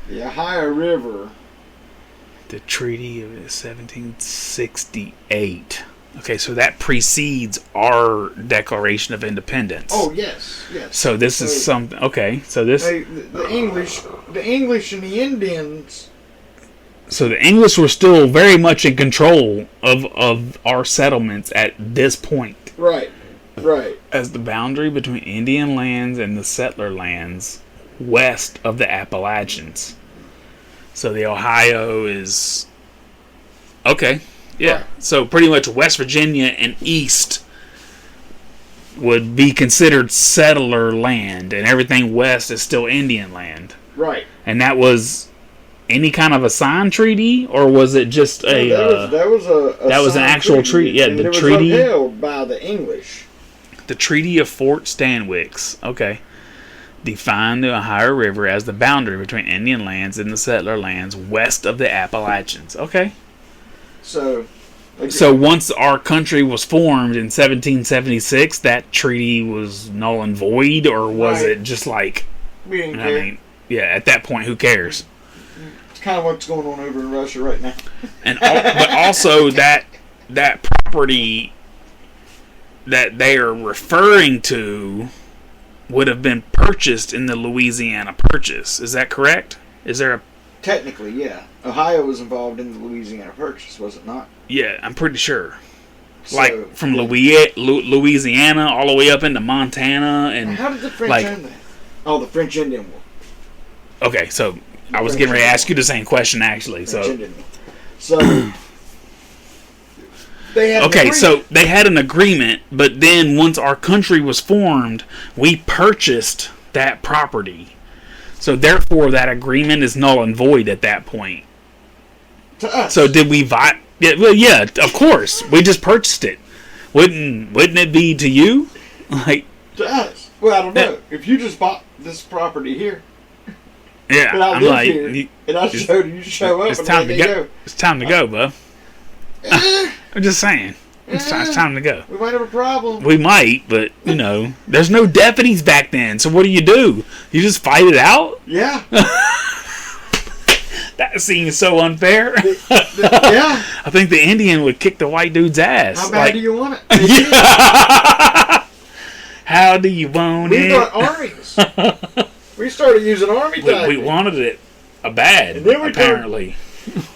The Ohio River. The Treaty of 1768. Okay, so that precedes our Declaration of Independence. Oh, yes. So this is something. Okay, so this. The English and the Indians. So the English were still very much in control of our settlements at this point. Right. As the boundary between Indian lands and the settler lands west of the Appalachians. So the Ohio is... Okay, yeah. Right. So pretty much West Virginia and east would be considered settler land, and everything west is still Indian land. Right. And that was any kind of a signed treaty, or was it just that was an actual treaty? Yeah, the treaty was upheld by the English. The Treaty of Fort Stanwix. Okay. Defined the Ohio River as the boundary between Indian lands and the settler lands west of the Appalachians. Okay. So once our country was formed in 1776, that treaty was null and void, or was it just like... We didn't care. I mean, yeah, at that point, who cares? It's kind of what's going on over in Russia right now. But also that property that they are referring to would have been purchased in the Louisiana Purchase. Is that correct? Is there a... Technically, yeah. Ohio was involved in the Louisiana Purchase, was it not? Yeah, I'm pretty sure. Like, from Louisiana all the way up into Montana. And how did the French own that? Oh, the French Indian War. Okay, so I was getting ready to ask you the same question, actually. So they had so they had an agreement, but then once our country was formed, we purchased that property. So therefore, that agreement is null and void at that point. To us. So did we buy? Yeah, well, yeah, of course. We just purchased it. Wouldn't it be to you? Like, To us. Well, I don't know. If you just bought this property here, Yeah, and I I'm live like, here, and I showed you, show up, it's and time to there you go. It's time to go, bub. I'm just saying. It's time to go. We might have a problem. We might, but, you know, there's no deputies back then, so what do? You just fight it out? Yeah. That seems so unfair. Yeah. I think the Indian would kick the white dude's ass. How bad do you want it? How do you want We it? got armies. We started using army We tactics. wanted it bad, And then we apparently.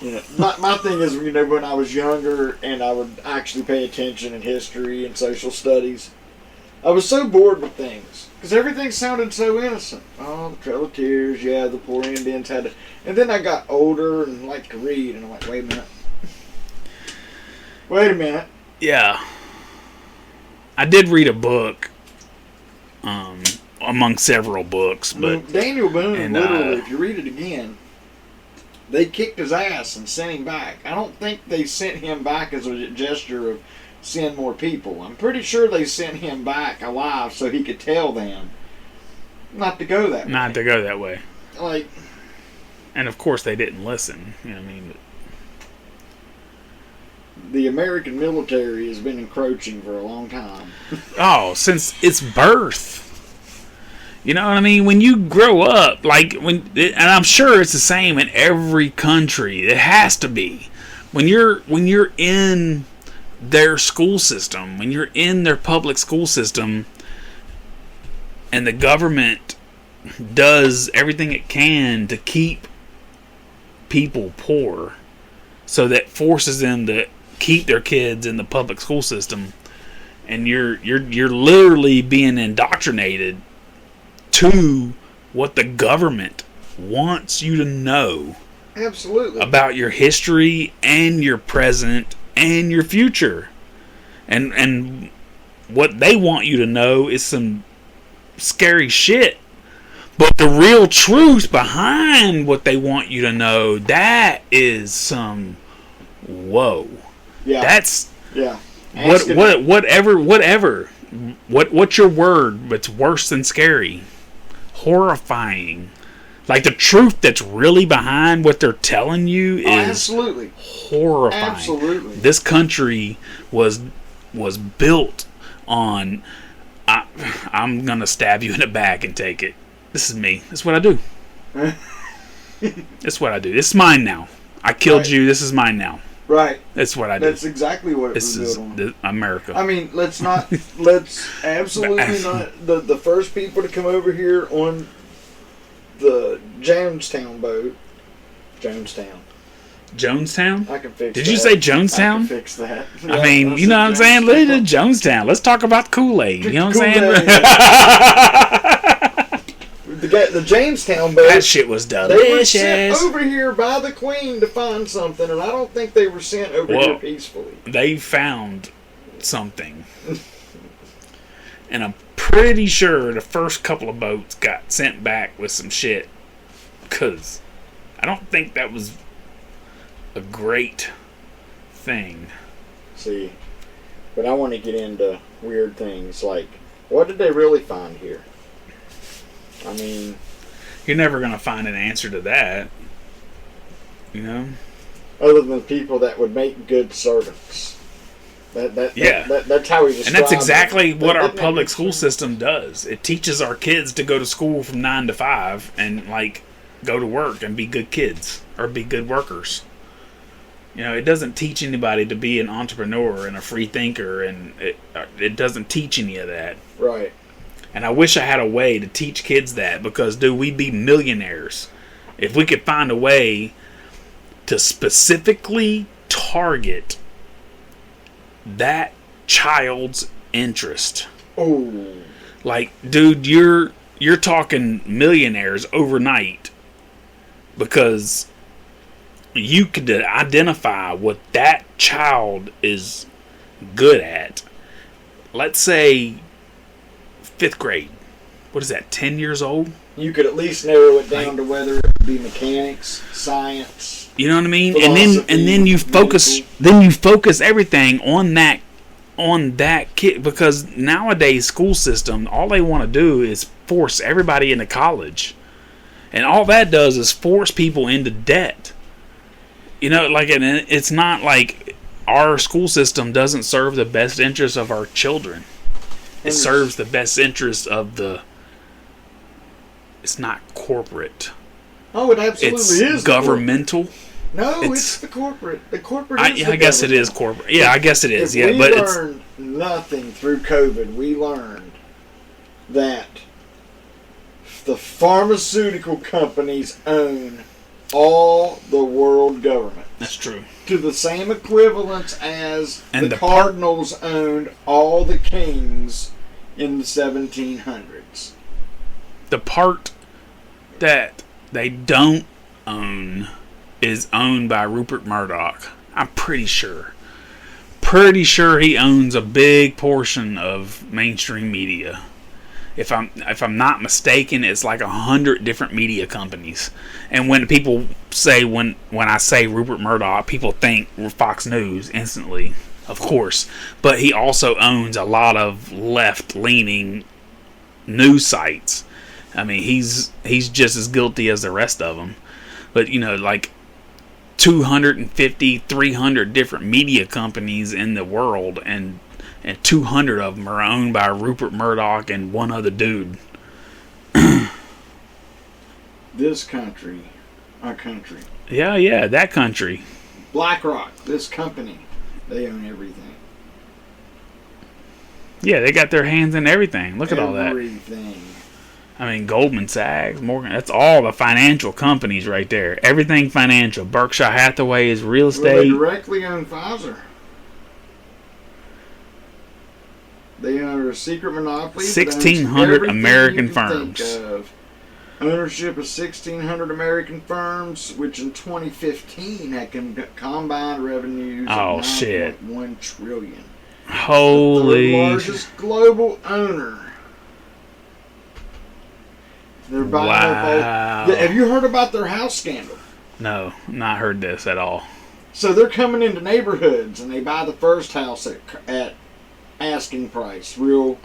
Yeah. My thing is, you know, when I was younger and I would actually pay attention in history and social studies, I was so bored with things. Because everything sounded so innocent. Oh, the Trail of Tears, yeah, the poor Indians had to... And then I got older and liked to read, and I'm like, wait a minute. Wait a minute. Yeah. I did read a book, among several books, but... Daniel Boone, and, literally, if you read it again, they kicked his ass and sent him back. I don't think they sent him back as a gesture of send more people. I'm pretty sure they sent him back alive so he could tell them not to go that way. Not to go that way. Like, And of course they didn't listen. You know what I mean? the American military has been encroaching for a long time. Oh, since its birth. You know what I mean? When you grow up, and I'm sure it's the same in every country. It has to be. When you're in their school system, when you're in their public school system, and the government does everything it can to keep people poor, so that forces them to keep their kids in the public school system, and you're literally being indoctrinated to what the government wants you to know Absolutely. about your history and your present and your future. And what they want you to know is some scary shit. But the real truth behind what they want you to know, that is some whoa. Yeah. That's yeah. whatever. What's your word that's worse than scary? Horrifying. Like the truth that's really behind what they're telling you is absolutely horrifying. Absolutely. This country was built on I'm gonna stab you in the back and take it. This is me. That's what I do. That's what I do. It's mine now. I killed you. This is mine now. Right. That's what I do. That's exactly what it This was is built on. America. I mean, let's absolutely not, the first people to come over here on the Jonestown boat, Jonestown. Jonestown? I can fix Did that. you say Jonestown? I can fix that. I mean, you know what I'm saying? Look at Jonestown. Let's talk about Kool-Aid. You know what I'm saying? The Jamestown boat. That shit was They were delicious. sent over here by the Queen to find something, and I don't think they were sent over here peacefully. They found something. And I'm pretty sure the first couple of boats got sent back with some shit. Because I don't think that was a great thing. See, but I want to get into weird things like, what did they really find here? I mean, You're never going to find an answer to that. You know? other than people that would make good servants. That's how we describe And that's exactly them. what our That public makes school sense. system does. It teaches our kids to go to school from 9 to 5 and, go to work and be good kids or be good workers. You know, it doesn't teach anybody to be an entrepreneur and a free thinker, and it doesn't teach any of that. Right. And I wish I had a way to teach kids that, because, dude, we'd be millionaires if we could find a way to specifically target that child's interest. Oh. Like, dude, you're talking millionaires overnight, because you could identify what that child is good at. Let's say 5th grade. What is that, 10 years old? You could at least narrow it down to whether it would be mechanics, science. You know what I mean? Philosophy, And then you focus everything on on that kid, because nowadays school system, all they want to do is force everybody into college, and all that does is force people into debt. You know, like, and it's not like our school system doesn't serve the best interest of our children. It serves the best interest of the. It's not corporate. Oh, it absolutely It's is governmental. No, It's- it's the corporate. The corporate. I guess it is corporate. Yeah, I guess it is. If Yeah, we but it's learned nothing through COVID. We learned that the pharmaceutical companies own all the world government that's true. to the same equivalence as And the the Cardinals owned all the kings in the 1700s. The part that they don't own is owned by Rupert Murdoch. I'm pretty sure. Pretty sure he owns a big portion of mainstream media. If I'm not mistaken, it's like 100 different media companies. And when people say when I say Rupert Murdoch, people think Fox News instantly, of course. But he also owns a lot of left-leaning news sites. I mean, he's just as guilty as the rest of them. But, you know, like 250, 300 different media companies in the world, and 200 of them are owned by Rupert Murdoch and one other dude. This country, our country. Yeah, that country. BlackRock, this company, they own everything. Yeah, they got their hands in everything. Look at all that. Everything. I mean, Goldman Sachs, Morgan, that's all the financial companies right there. Everything financial. Berkshire Hathaway is real Well, they estate. directly own Pfizer. They are a secret monopoly. that owns 1,600 everything American you can firms. think of. Ownership of 1,600 American firms, which in 2015 had combined revenues Oh, of shit. $9.1 trillion. The Holy. largest global owner. They're buying up Wow. all. Have you heard about their house scandal? No, not heard this at all. So they're coming into neighborhoods and they buy the first house at asking price, real.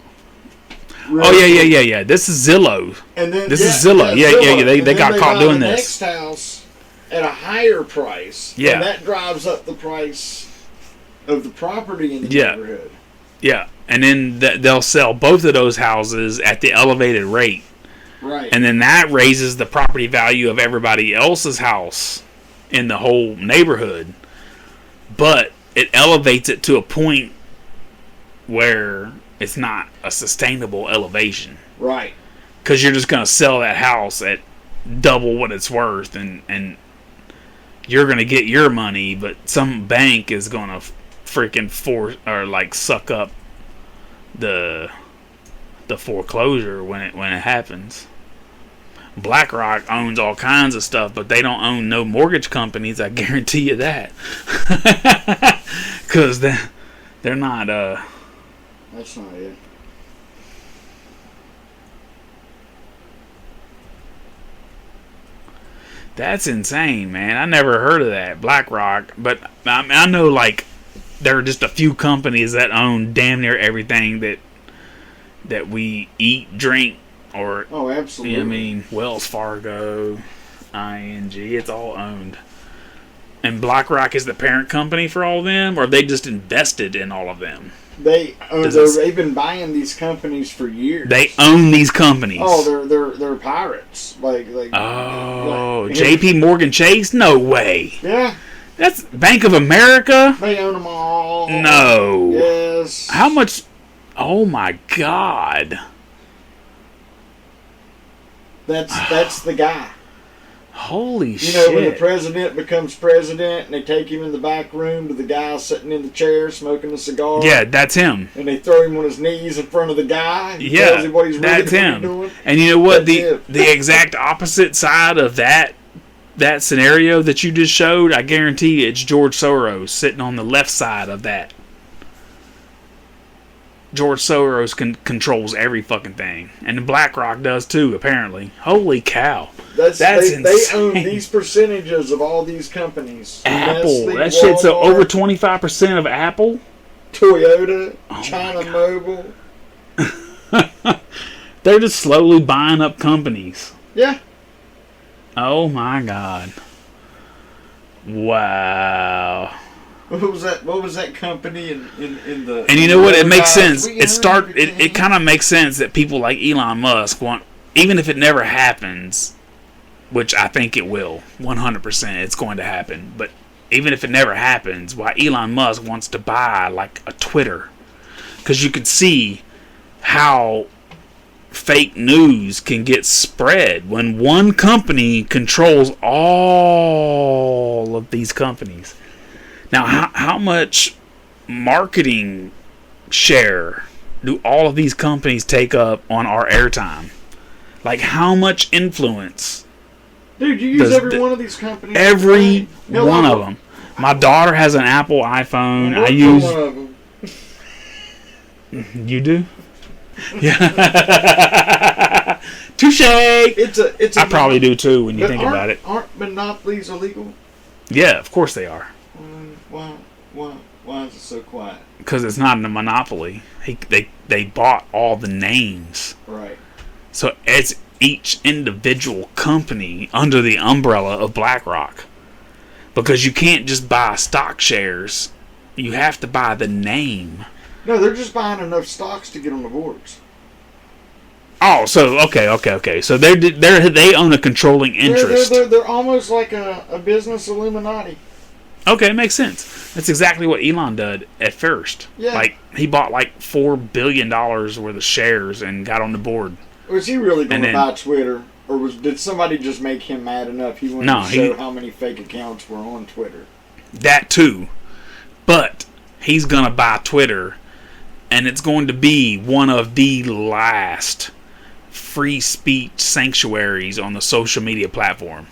Oh, yeah. This is Zillow. And then This is Zillow. Yeah. They And then got caught buy doing the this. Next house at a higher price. Yeah. And that drives up the price of the property in the Yeah. neighborhood. Yeah. And then they'll sell both of those houses at the elevated rate. Right. And then that raises the property value of everybody else's house in the whole neighborhood. But it elevates it to a point where it's not a sustainable elevation. Right. Because you're just going to sell that house at double what it's worth, and you're going to get your money, but some bank is going to freaking suck up the foreclosure when it happens. BlackRock owns all kinds of stuff, but they don't own no mortgage companies. I guarantee you that, because they're not. That's not it. That's insane, man. I never heard of that, BlackRock. But I know, like, there are just a few companies that own damn near everything that we eat, drink, or Oh, absolutely. I mean, Wells Fargo, ING, it's all owned. And BlackRock is the parent company for all of them, or they just invested in all of them? They've been buying these companies for years. They own these companies. Oh, they're pirates. Like Oh, like- JP Morgan Chase? No way. Yeah, That's Bank of America? they own them all. No. Yes. How much? Oh my God. That's the guy. Holy You shit. know, when the president becomes president and they take him in the back room to the guy sitting in the chair smoking a cigar. Yeah, that's him. And they throw him on his knees in front of the guy. And Yeah, tells him what he's that's really him. doing. And you know what? That's The exact opposite side of that scenario that you just showed, I guarantee it's George Soros sitting on the left side of that. George Soros controls every fucking thing, and BlackRock does too. Apparently, holy cow! That's That's they own insane. these percentages of all these companies. Apple, Nestle, that shit's Walmart. over 25% of Apple. Toyota, Oh China my God. Mobile. They're just slowly buying up companies. Yeah. Oh my God. Wow. What was that company in the? And you know what? It makes guys, sense. It kind of makes sense that people like Elon Musk want, even if it never happens, which I think it will, 100%, it's going to happen. But even if it never happens, why Elon Musk wants to buy like a Twitter, because you can see how fake news can get spread when one company controls all of these companies. Now, how much marketing share do all of these companies take up on our airtime? Like, how much influence? Dude, you use Does every the- one of these companies. Every Hell, one I of them. My daughter has an Apple iPhone. work I for use. one of them. You do? Yeah. Touche. It's a. I probably do too when you But think about it. Aren't monopolies illegal? Yeah, of course they are. Why is it so quiet? Because it's not a monopoly. They bought all the names. Right. So it's each individual company under the umbrella of BlackRock. Because you can't just buy stock shares. You have to buy the name. No, they're just buying enough stocks to get on the boards. Oh, so okay. So they own a controlling interest. They're almost like a business Illuminati. Okay, it makes sense. That's exactly what Elon did at first. Yeah. Like, he bought like $4 billion worth of shares and got on the board. Was he really going to And buy Twitter, or did somebody just make him mad enough he wanted to show how many fake accounts were on Twitter? That too. But he's going to buy Twitter, and it's going to be one of the last free speech sanctuaries on the social media platform.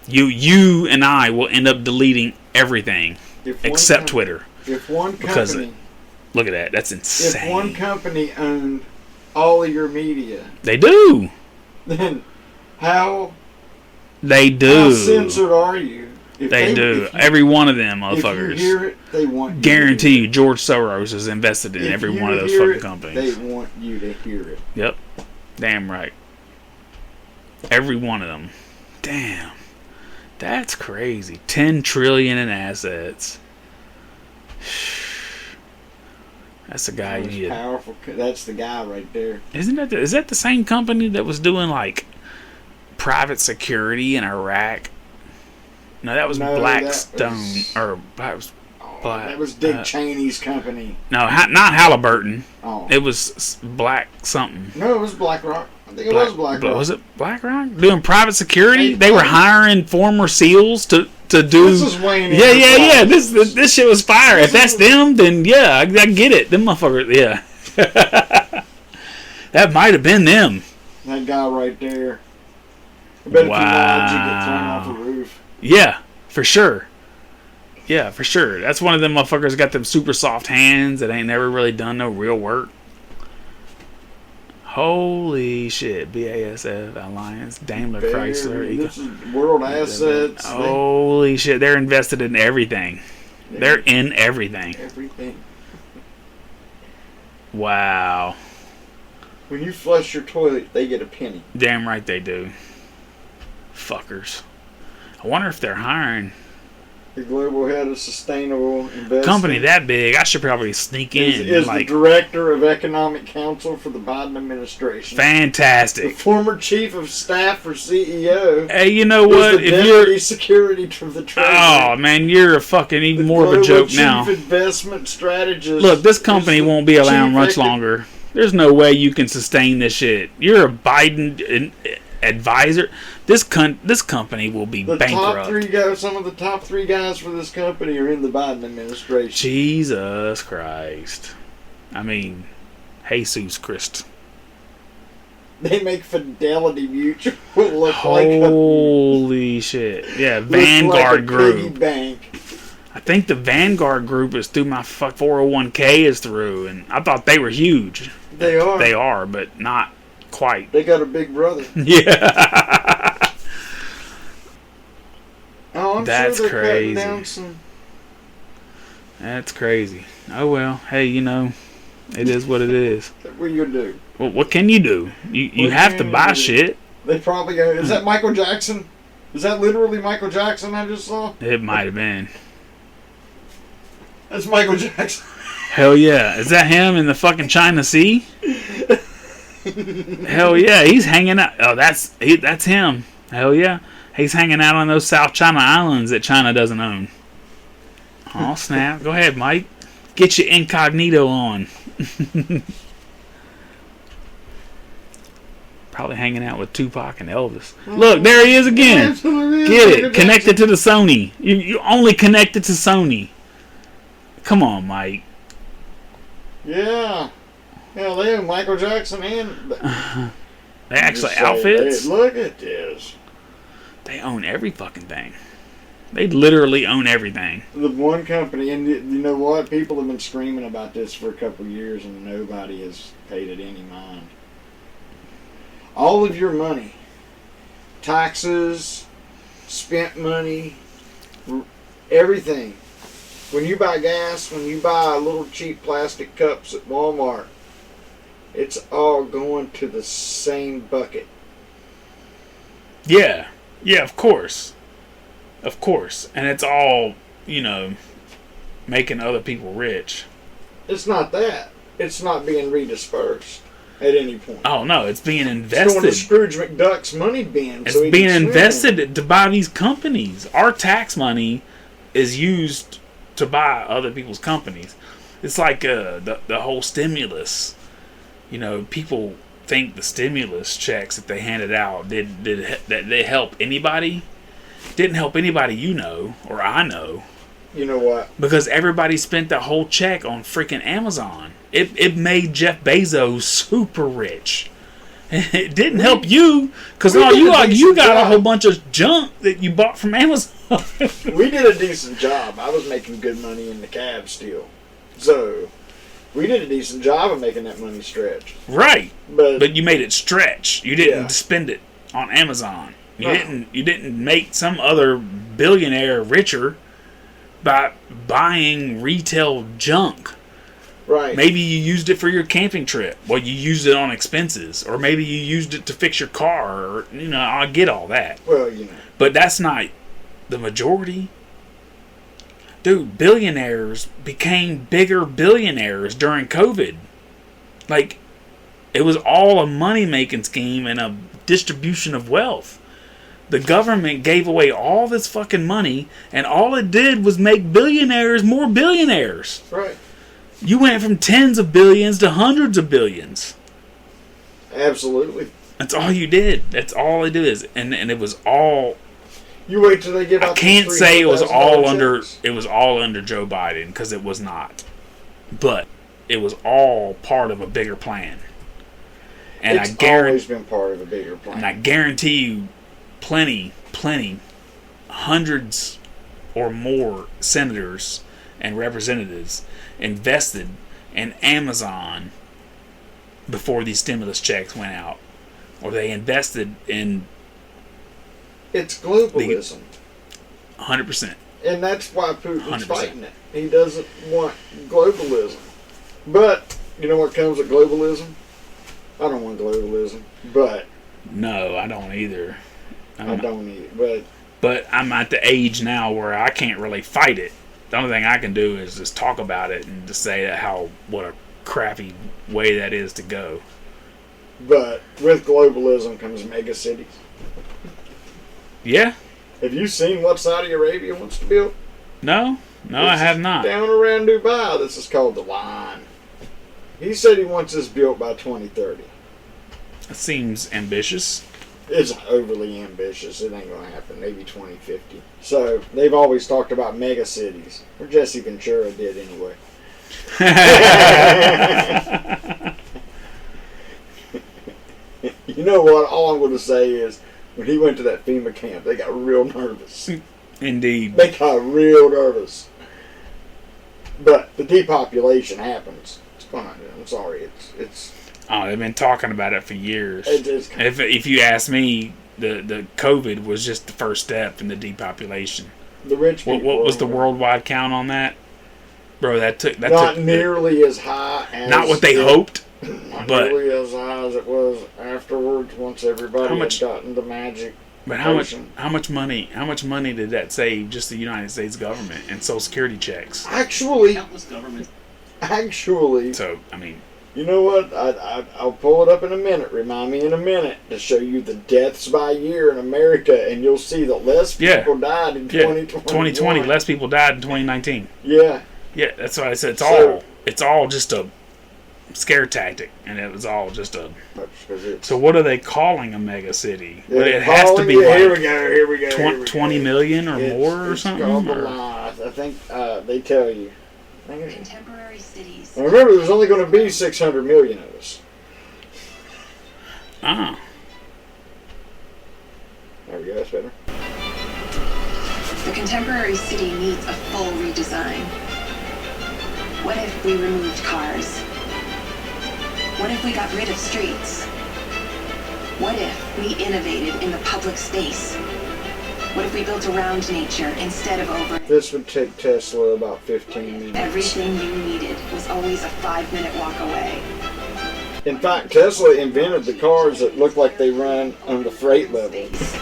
You and I will end up deleting everything except Twitter. If one Because company, look at that. That's insane. if one company owned all of your media, They do. then how do. censored are you? If They do. if you- Every one of them If you motherfuckers. hear it, they want you Guarantee to you, George Soros is invested in hear it. every If one of you those hear fucking it, companies. They want you to hear it. Yep. Damn right. Every one of them. Damn. That's crazy. 10 trillion in assets. That's the guy you Most need. powerful. That's the guy right there. Isn't that is that the same company that was doing like private security in Iraq? No, that was No, that Blackstone was- or that was Black. That was Dick Cheney's company. No, not Halliburton. Oh. It was Black something. No, it was BlackRock. I think it was BlackRock. Was it BlackRock doing private security? They were hiring former SEALs to do. This is Wayne. Yeah. Enterprises. This shit was fire. If that's them, then yeah, I get it. Them motherfuckers, yeah. That might have been them. That guy right there. I bet if you lied, you get thrown Wow. off a roof. Yeah, for sure. Yeah, for sure. That's one of them motherfuckers got them super soft hands that ain't never really done no real work. Holy shit. BASF, Alliance, Daimler, Chrysler. This is World Assets. Holy shit. They're invested in everything. They're in everything. Everything. Wow. When you flush your toilet, they get a penny. Damn right they do. Fuckers. I wonder if they're hiring. The global head of sustainable investment. Company that big, I should probably sneak in. is like, the director of economic counsel for the Biden administration. The fantastic. former chief of staff for CEO. Hey, you know is what? the If deputy you're security to the treasury. oh man, you're a fucking even The more of a global joke chief now. investment strategist. Look, this company is the won't be around chief much eco- longer. There's no way you can sustain this shit. You're a Biden advisor. This company will be The bankrupt. top three guys, some of the top three guys for this company are in the Biden administration. Jesus Christ. I mean, Jesus Christ. They make Fidelity Mutual look Holy shit. Yeah, like Vanguard a piggy Group. bank. I think the Vanguard Group is through my 401k is through, and I thought they were huge. They are. They are, but not quite. They got a big brother. Yeah. Oh, I'm That's sure they're crazy. cutting down some. That's crazy. Oh well, hey, it is what it is. What are you gonna do? Well, what can you do? You What have can to you buy do? shit. They probably go. Is that Michael Jackson? Is that literally Michael Jackson I just saw? It might have been. That's Michael Jackson. Hell yeah. Is that him in the fucking China Sea? Hell yeah. He's hanging out. Oh, that's him. Hell yeah. He's hanging out on those South China Islands that China doesn't own. Oh, snap. Go ahead, Mike. Get your incognito on. Probably hanging out with Tupac and Elvis. Look, there he is again. Absolutely. Get it. Connected to the Sony. You only connected to Sony. Come on, Mike. Yeah. Yeah, they own Michael Jackson and... They actually Just say, outfits. hey, look at this. They own every fucking thing. They literally own everything. The one company, and you know what? People have been screaming about this for a couple of years and nobody has paid it any mind. All of your money, taxes, spent money, everything. When you buy gas, when you buy little cheap plastic cups at Walmart, it's all going to the same bucket. Yeah. Yeah, of course. Of course. And it's all, making other people rich. It's not that. It's not being redispersed at any point. Oh, no. It's being It's going to invested. Scrooge McDuck's money bin. It's so he being can swim. invested to buy these companies. Our tax money is used to buy other people's companies. It's like the whole stimulus. People think the stimulus checks that they handed out did that they help anybody. Didn't help anybody or I know. You know what? Because everybody spent the whole check on freaking Amazon. It made Jeff Bezos super rich. It didn't help you because We did a you decent got a job. whole bunch of junk that you bought from Amazon. We did a decent job. I was making good money in the cab still. So, we did a decent job of making that money stretch. Right. But, But you made it stretch. You didn't Yeah. spend it on Amazon. You No. didn't make some other billionaire richer by buying retail junk. right. Maybe you used it for your camping trip. Well, you used it on expenses, or maybe you used it to fix your car. Or I get all that, Well, but that's not the majority. Dude, billionaires became bigger billionaires during COVID. Like, it was all a money-making scheme and a distribution of wealth. The government gave away all this fucking money, and all it did was make billionaires more billionaires. right. You went from tens of billions to hundreds of billions. Absolutely. That's all you did. That's all it is. And it was all... You wait till they give out I can't say it was all under... checks. It was all under Joe Biden, because it was not. But it was all part of a bigger plan. And It's I guarantee... always been part of a bigger plan. And I guarantee you, plenty, hundreds or more senators and representatives invested in Amazon before these stimulus checks went out. Or they invested in It's globalism. 100%. And that's why Putin's 100%. fighting it. He doesn't want globalism. But, you know what comes with globalism? I don't want globalism. But, No, I don't either. I don't need it. But I'm at the age now where I can't really fight it. The only thing I can do is just talk about it and just say what a crappy way that is to go. But with globalism comes mega cities. Yeah? Have you seen what Saudi Arabia wants to build? No, I have not. Down around Dubai, this is called the Line. He said he wants this built by 2030. It seems ambitious. It's overly ambitious. It ain't going to happen. Maybe 2050. So, they've always talked about mega cities. Or Jesse Ventura did anyway. You know what? All I'm going to say is, when he went to that FEMA camp, they got real nervous. Indeed. They got real nervous. But the depopulation happens. It's going to. I'm sorry. It's Oh, they've been talking about it for years. it's If you ask me, the COVID was just the first step in the depopulation. the rich people. What was the are- worldwide count on that? Bro, that Not took nearly as high as not what they hoped, not but nearly as high as it was afterwards. Once everybody How much- had gotten the magic. but how much money did that save just the United States government and Social Security checks? Actually, Countless government. So I mean, you know what? I'll pull it up in a minute. Remind me in a minute to show you the deaths by year in America, and you'll see that less people died in 2020. 2020 less people died in 2019. Yeah. Yeah, that's why I said So- it's all just a scare tactic, and it was all just a. That's 'cause it's- So what are they calling a mega city? Well, they're it has to calling be it- like here we go. 20 million or It's- more or it's something. called the or- lie. I think they tell you. I think it's- Contemporary cities. and remember, there's only going to be 600 million of us. Ah, There we go. That's better. The contemporary city needs a full redesign. What if we removed cars? What if we got rid of streets? What if we innovated in the public space? What if we built around nature instead of over it? This would take Tesla about 15 minutes. Everything you needed was always a 5-minute walk away. In fact, Tesla invented the cars that look like they run on the freight level. Space.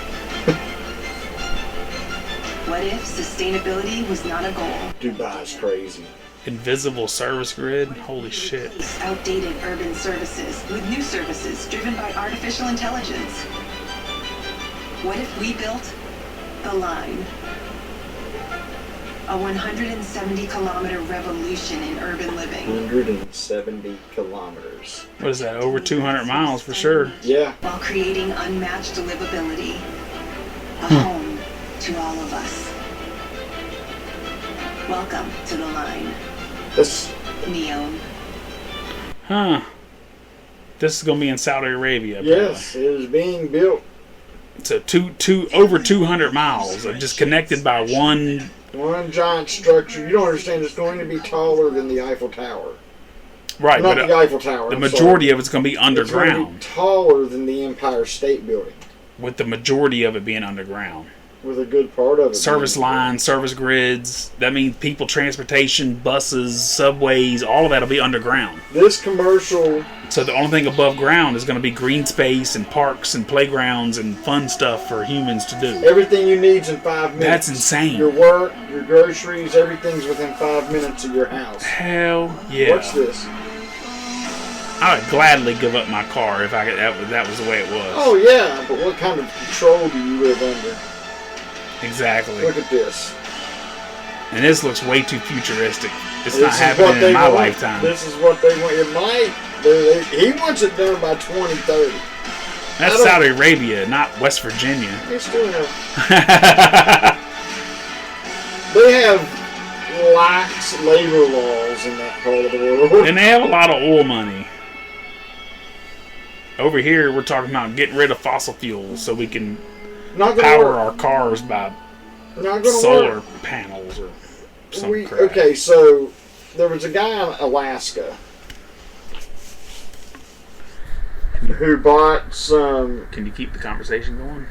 What if sustainability was not a goal? Dubai's crazy. invisible service grid. Holy shit! Replace outdated urban services with new services driven by artificial intelligence. What if we built the line? A 170-kilometer revolution in urban living. 170 kilometers. What is that? Over 200 miles for sure. Yeah. While creating unmatched livability. A home to all of us. Welcome to the line. That's Neon. Huh? This is gonna be in Saudi Arabia. yes, it is being built. So over 200 miles are just connected by one. One giant structure. You don't understand. It's going to be taller than the Eiffel Tower. Right, Not but the Eiffel Tower. the I'm majority sorry. of it's gonna be It's going to be underground. taller than the Empire State Building. With the majority of it being underground. With a good part of it. Service being- lines, service grids. That means people, transportation, buses, subways. All of that'll be underground. This commercial. So the only thing above ground is going to be green space and parks and playgrounds and fun stuff for humans to do. Everything you need's in 5 minutes. That's insane. Your work, your groceries, everything's within 5 minutes of your house. Hell yeah! What's this? I would gladly give up my car if I could. That was the way it was. Oh yeah, but what kind of control do you live under? Exactly. Look at this. And this looks way too futuristic. It's This not is happening what in they my want. lifetime. This is what they want. It might. He wants it done by 2030. That's I don't- Saudi Arabia, not West Virginia. They still have. They have lax labor laws in that part of the world. And they have a lot of oil money. Over here, we're talking about getting rid of fossil fuels so we can Not gonna power work. our cars by Not gonna solar work. panels or some crap. Okay, so there was a guy in Alaska who bought some. Can you keep the conversation going?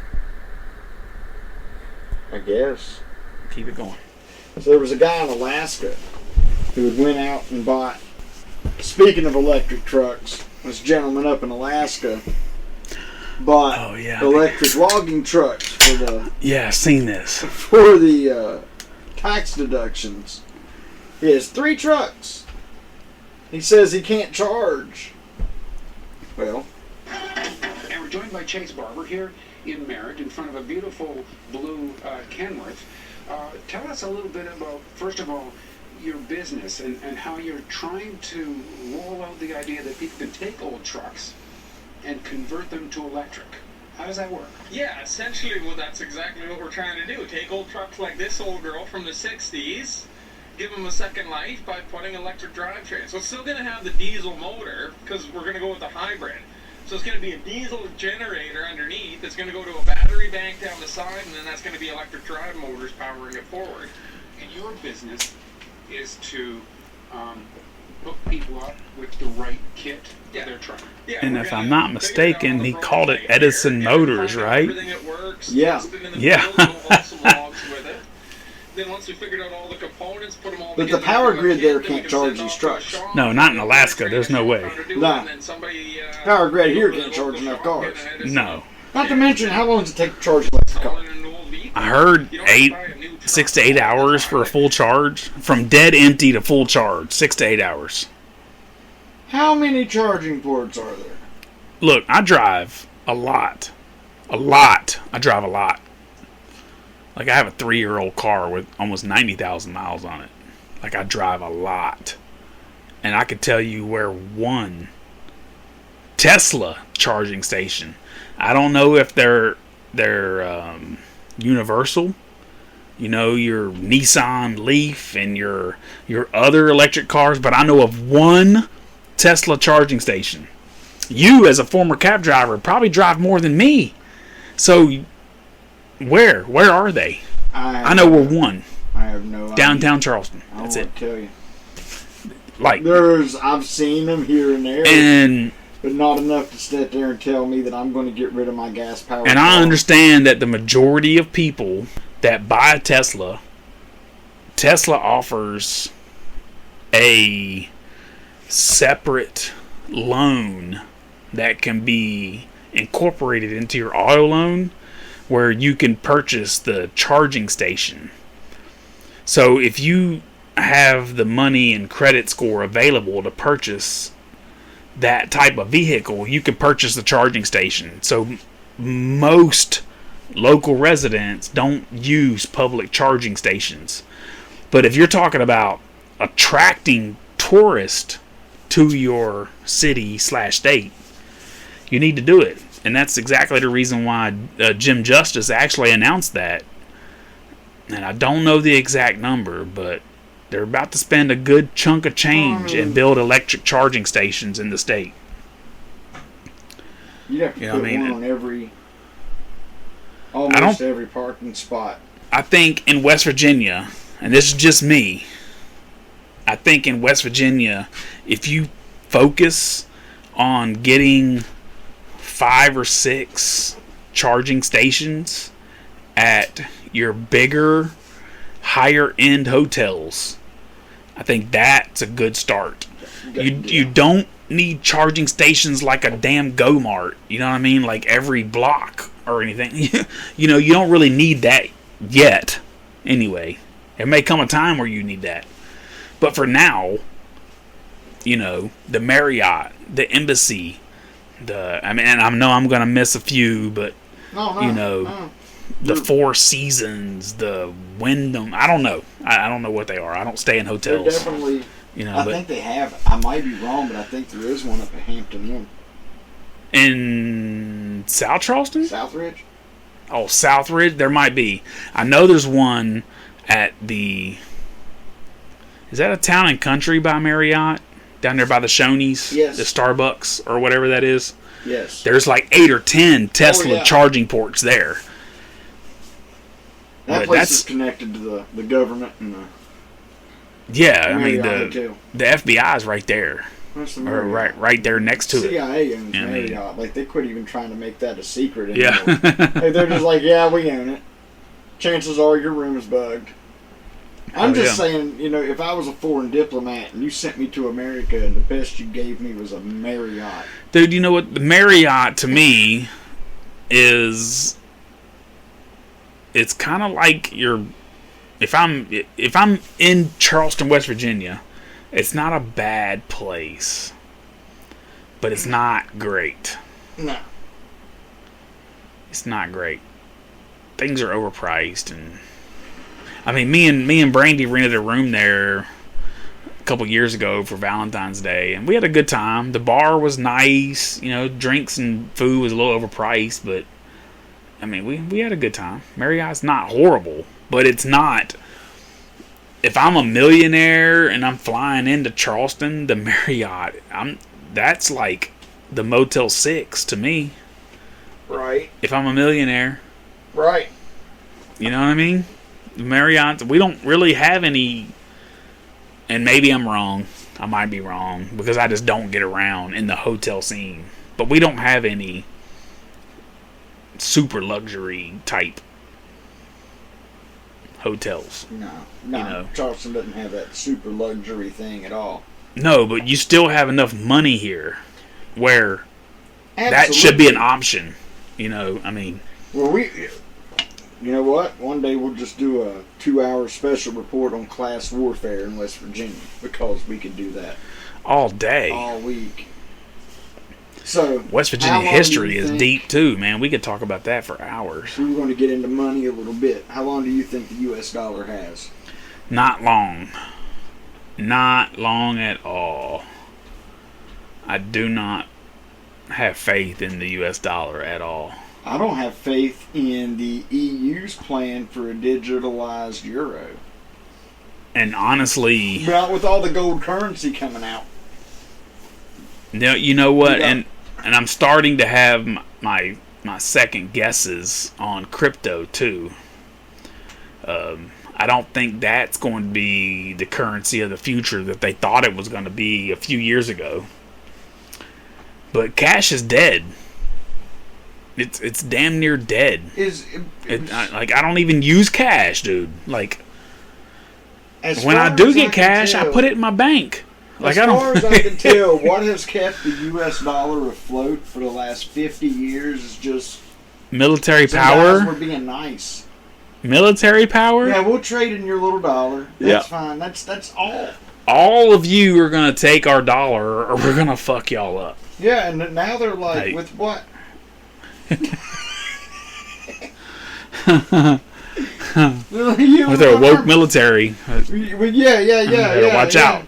I guess. Keep it going. So there was a guy in Alaska who had went out and bought. Speaking of electric trucks, this gentleman up in Alaska bought Oh, yeah. electric logging trucks Yeah, I've seen this. for the tax deductions. He has 3 trucks. He says he can't charge. Well, And we're joined by Chase Barber here in Merritt in front of a beautiful blue Kenworth. Tell us a little bit about, first of all, your business and how you're trying to roll out the idea that people can take old trucks and convert them to electric. How does that work? Yeah, essentially, well, that's exactly what we're trying to do. Take old trucks like this old girl from the 60s, give them a second life by putting electric drivetrain. So it's still going to have the diesel motor, because we're going to go with the hybrid. So it's going to be a diesel generator underneath. It's going to go to a battery bank down the side, and then that's going to be electric drive motors powering it forward. And your business is to hook people up with the right kit Yeah. for their truck. Yeah, And we're if gonna I'm not figure mistaken, out he the called it prototype Edison here. Motors, Find out right? Everything that works. Yeah. test it in the Yeah. field, we'll haul some logs with it. then once we figured out all the components, put them all But the together power into a grid kit, there then we can't can charge send these off to a trucks. shop, No, not in Alaska. There's no way. No. And then somebody, Power grid here go to can't the charge local enough shop, cars. get ahead of No. Not to mention, how long does it take to charge an electric car? selling an old vehicle. I heard You don't have to buy a new truck. 6 to 8 hours for a full charge. From dead empty to full charge, 6 to 8 hours. How many charging ports are there? Look, I drive a lot. A lot. I drive a lot. Like, I have a 3-year-old car with almost 90,000 miles on it. Like, I drive a lot. And I could tell you where one Tesla charging station. I don't know if they're universal. You know, your Nissan Leaf and your other electric cars, but I know of one Tesla charging station. You, as a former cab driver, probably drive more than me. So, where are they? I know we're one. I have no idea. Downtown Charleston. I That's don't it. tell you. Like, I've seen them here and there, and but not enough to sit there and tell me that I'm going to get rid of my gas powered and car. I understand that the majority of people that buy a Tesla offers a separate loan that can be incorporated into your auto loan, where you can purchase the charging station. So if you have the money and credit score available to purchase that type of vehicle, you can purchase the charging station. So most local residents don't use public charging stations. But if you're talking about attracting tourists to your city/state, you need to do it. And that's exactly the reason why Jim Justice actually announced that. And I don't know the exact number, but they're about to spend a good chunk of change and build electric charging stations in the state. You'd have to You know put what I mean? one on every, I almost don't- every parking spot. I think in West Virginia, and this is just me, I think in West Virginia, if you focus on getting 5 or 6 charging stations at your bigger, higher end hotels, I think that's a good start. You don't need charging stations like a damn Go-Mart, you know what I mean? Like every block or anything. You know, you don't really need that yet. Anyway, there may come a time where you need that. But for now, you know, the Marriott, the Embassy, and I know I'm going to miss a few, but you know, the Four Seasons, the Wyndham, I don't know. I don't know what they are. I don't stay in They're hotels. definitely, You know, I but think they have, I might be wrong, but I think there is one up at Hampton Inn. in South Charleston? Southridge? Oh, Southridge? There might be. I know there's one at the... Is that a Town and Country by Marriott? Down there by the Shoney's? Yes. The Starbucks or whatever that is? Yes. There's like 8 or 10 Tesla yeah. charging ports there. That but place that's- is connected to the government and the Yeah, I mean, Marriott Hotel. the FBI is right there. What's the Or Marriott? right there next to it. CIA owns I mean- Marriott. Like, they quit even trying to make that a secret Yeah. anymore. Like, they're just like, yeah, we own it. Chances are your room is bugged. I'm Oh, just yeah. saying, you know, if I was a foreign diplomat and you sent me to America and the best you gave me was a Marriott. Dude, you know what? The Marriott, to me, is... It's kind of like your... If I'm in Charleston, West Virginia, it's not a bad place. But it's not great. No. It's not great. Things are overpriced, and I mean, me and Brandy rented a room there a couple years ago for Valentine's Day, and we had a good time. The bar was nice, you know, drinks and food was a little overpriced, but I mean, we had a good time. Marriott's not horrible, but it's not. If I'm a millionaire and I'm flying into Charleston, the Marriott, that's like the Motel 6 to me. Right. If I'm a millionaire. Right. You know what I mean? The Marriott, we don't really have any, and maybe I'm wrong. I might be wrong, because I just don't get around in the hotel scene. But we don't have any super luxury type hotels. No, You know. Charleston doesn't have that super luxury thing at all. No, but you still have enough money here where that should be an option. You know, I mean, Well, you know what? One day we'll just do a 2-hour special report on class warfare in West Virginia because we can do that all day. all week. So West how Virginia long do history you is think- deep too, man. We could talk about that for hours. We were going to get into money a little bit. How long do you think the U.S. dollar has? Not long. Not long at all. I do not have faith in the U.S. dollar at all. I don't have faith in the EU's plan for a digitalized euro. And honestly, Well, with all the gold currency coming out. you know what? Yeah. And I'm starting to have my second guesses on crypto too. I don't think that's going to be the currency of the future that they thought it was going to be a few years ago. But cash is dead. It's damn near dead. I don't even use cash, dude. Like as when far I do as get can cash, I tell- put it in my bank. Like As I don't. far as I can tell, what has kept the U.S. dollar afloat for the last 50 years is just Military some guys were power. being nice. Military power. Yeah, we'll trade in your little dollar. That's Yeah. fine. That's all. All of you are gonna take our dollar, or we're gonna fuck y'all up. Yeah, and now they're like, Hey. with what? With our woke military. Well, yeah. better watch out.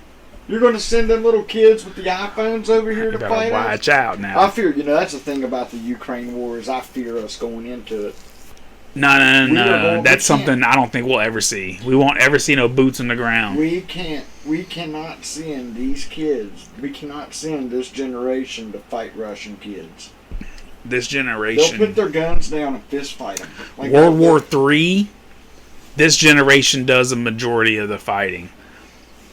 You're going to send them little kids with the iPhones over here You to better fight us? watch out I now. fear, that's the thing about the Ukraine war is I fear us going into it. No. We are going- That's we can't- something I don't think we'll ever see. We won't ever see no boots on the ground. We cannot send these kids, we cannot send this generation to fight Russian kids. This They'll put generation, their guns down and fist fight them. World War III, this generation does a majority of the fighting.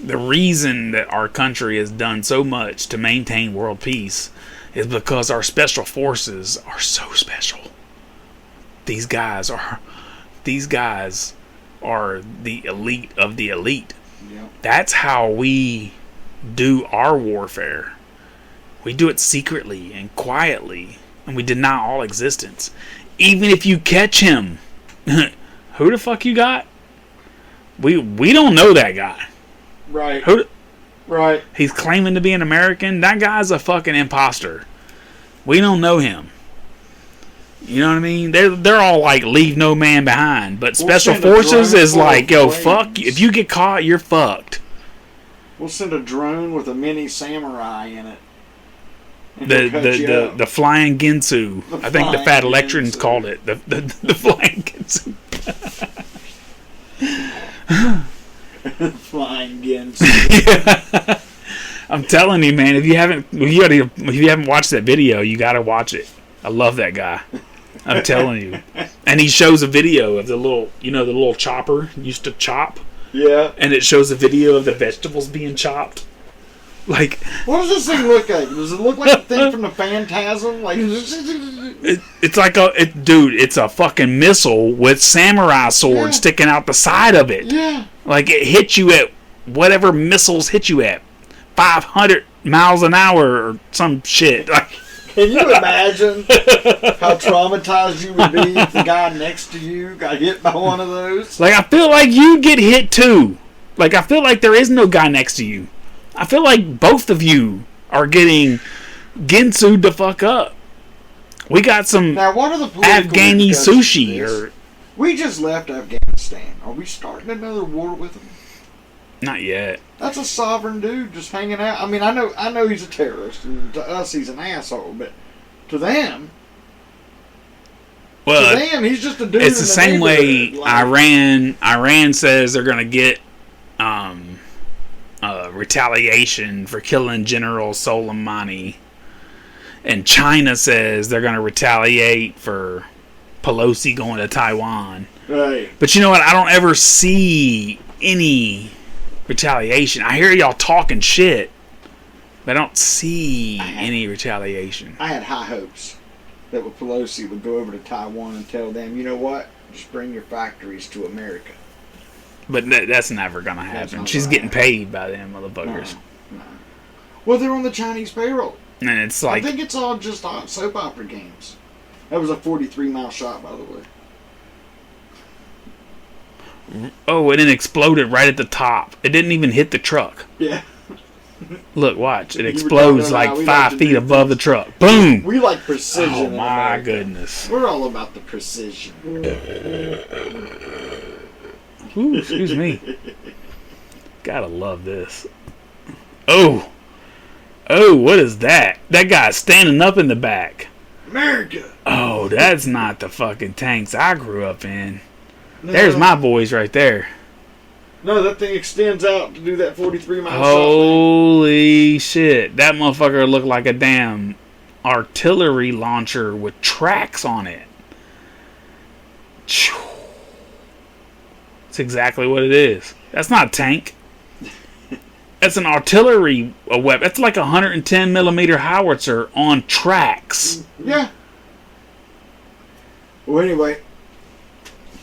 The reason that our country has done so much to maintain world peace is because our special forces are so special. These guys are the elite of the elite. Yeah. That's how we do our warfare. We do it secretly and quietly, and we deny all existence. Even if you catch him, who the fuck you got? We don't know that guy. Right. Who? Right. He's claiming to be an American. That guy's a fucking imposter. We don't know him. You know what I mean? They're all like leave no man behind, but We'll special send a forces drone is full of like, yo, brains. fuck you. If you get caught, you're fucked. We'll send a drone with a mini samurai in it. And he'll cut you The up. flying Ginsu. The I think the flying Fat Electrons Ginsu. called it the flying Ginsu. Flying Gens. I'm telling you, man. If you haven't watched that video, you gotta watch it. I love that guy. I'm telling you. And he shows a video of the little chopper used to chop, Yeah. and it shows a video of the vegetables being chopped. Like What does this thing look like? Does it look like the thing from the Phantasm? Like, it's like it's a fucking missile with samurai swords Yeah. sticking out the side of it. yeah. Like it hits you at whatever missiles hit you at, 500 miles an hour or some shit. Like, Can you imagine how traumatized you would be if the guy next to you got hit by one of those? I feel like you get hit too. Like I feel like there is no guy next to you. I feel like both of you are getting Ginsu'd the fuck up. We got some Now, what are the political Afghani repercussions of sushi this? or We just left Afghanistan. Are we starting another war with them? not yet. That's a sovereign dude just hanging out. I mean, I know he's a terrorist, and to us he's an asshole, but to them, Well, he's just a dude. it's the in same way neighborhood. Like, Iran says they're gonna get retaliation for killing General Soleimani, and China says they're gonna retaliate for Pelosi going to Taiwan. Right. But you know what? I don't ever see any retaliation. I hear y'all talking shit, but I don't see any retaliation. I had high hopes that Pelosi would go over to Taiwan and tell them, you know what? Just bring your factories to America. But that's never gonna happen. not She's gonna getting happen. paid by them motherfuckers. No. Well, they're on the Chinese payroll. And it's I like, think it's all just soap opera games. That was a 43-mile shot, by the way. oh, and it exploded right at the top. It didn't even hit the truck. Yeah. Look, watch. It You were explodes talking about like we 5 like to feet do above the things. truck. Boom! We like precision. Oh in my America. goodness. We're all about the precision. Ooh, excuse me. Gotta love this. Oh! Oh, what is that? That guy's standing up in the back. America. Oh, that's not the fucking tanks I grew up in. No, There's my boys right there. No, that thing extends out to do that 43-mile shot. Holy shit. That motherfucker looked like a damn artillery launcher with tracks on it. That's exactly what it is. That's not a tank. That's an artillery weapon. That's like a 110 millimeter howitzer on tracks. Yeah. Well, anyway,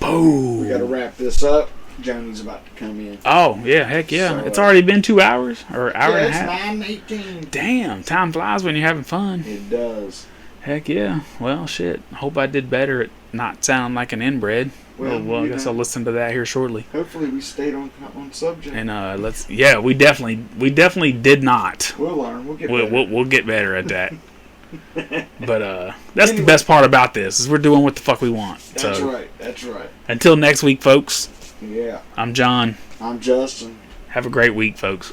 Boom. we got to wrap this up. Johnny's about to come in. Oh, yeah, heck yeah. So, It's already been 2 hours or hour Yeah, and a half. it's 9:18. Damn, time flies when you're having fun. It does. Heck yeah. Well, shit. Hope I did better at not sounding like an inbred. Well, I you guess know, I'll listen to that here shortly. Hopefully, we stayed on subject. And we definitely did not. We'll learn. We'll get better. We'll get better at that. But that's the best part about this is we're doing what the fuck we want. That's So right. That's right. until next week, folks. Yeah. I'm John. I'm Justin. Have a great week, folks.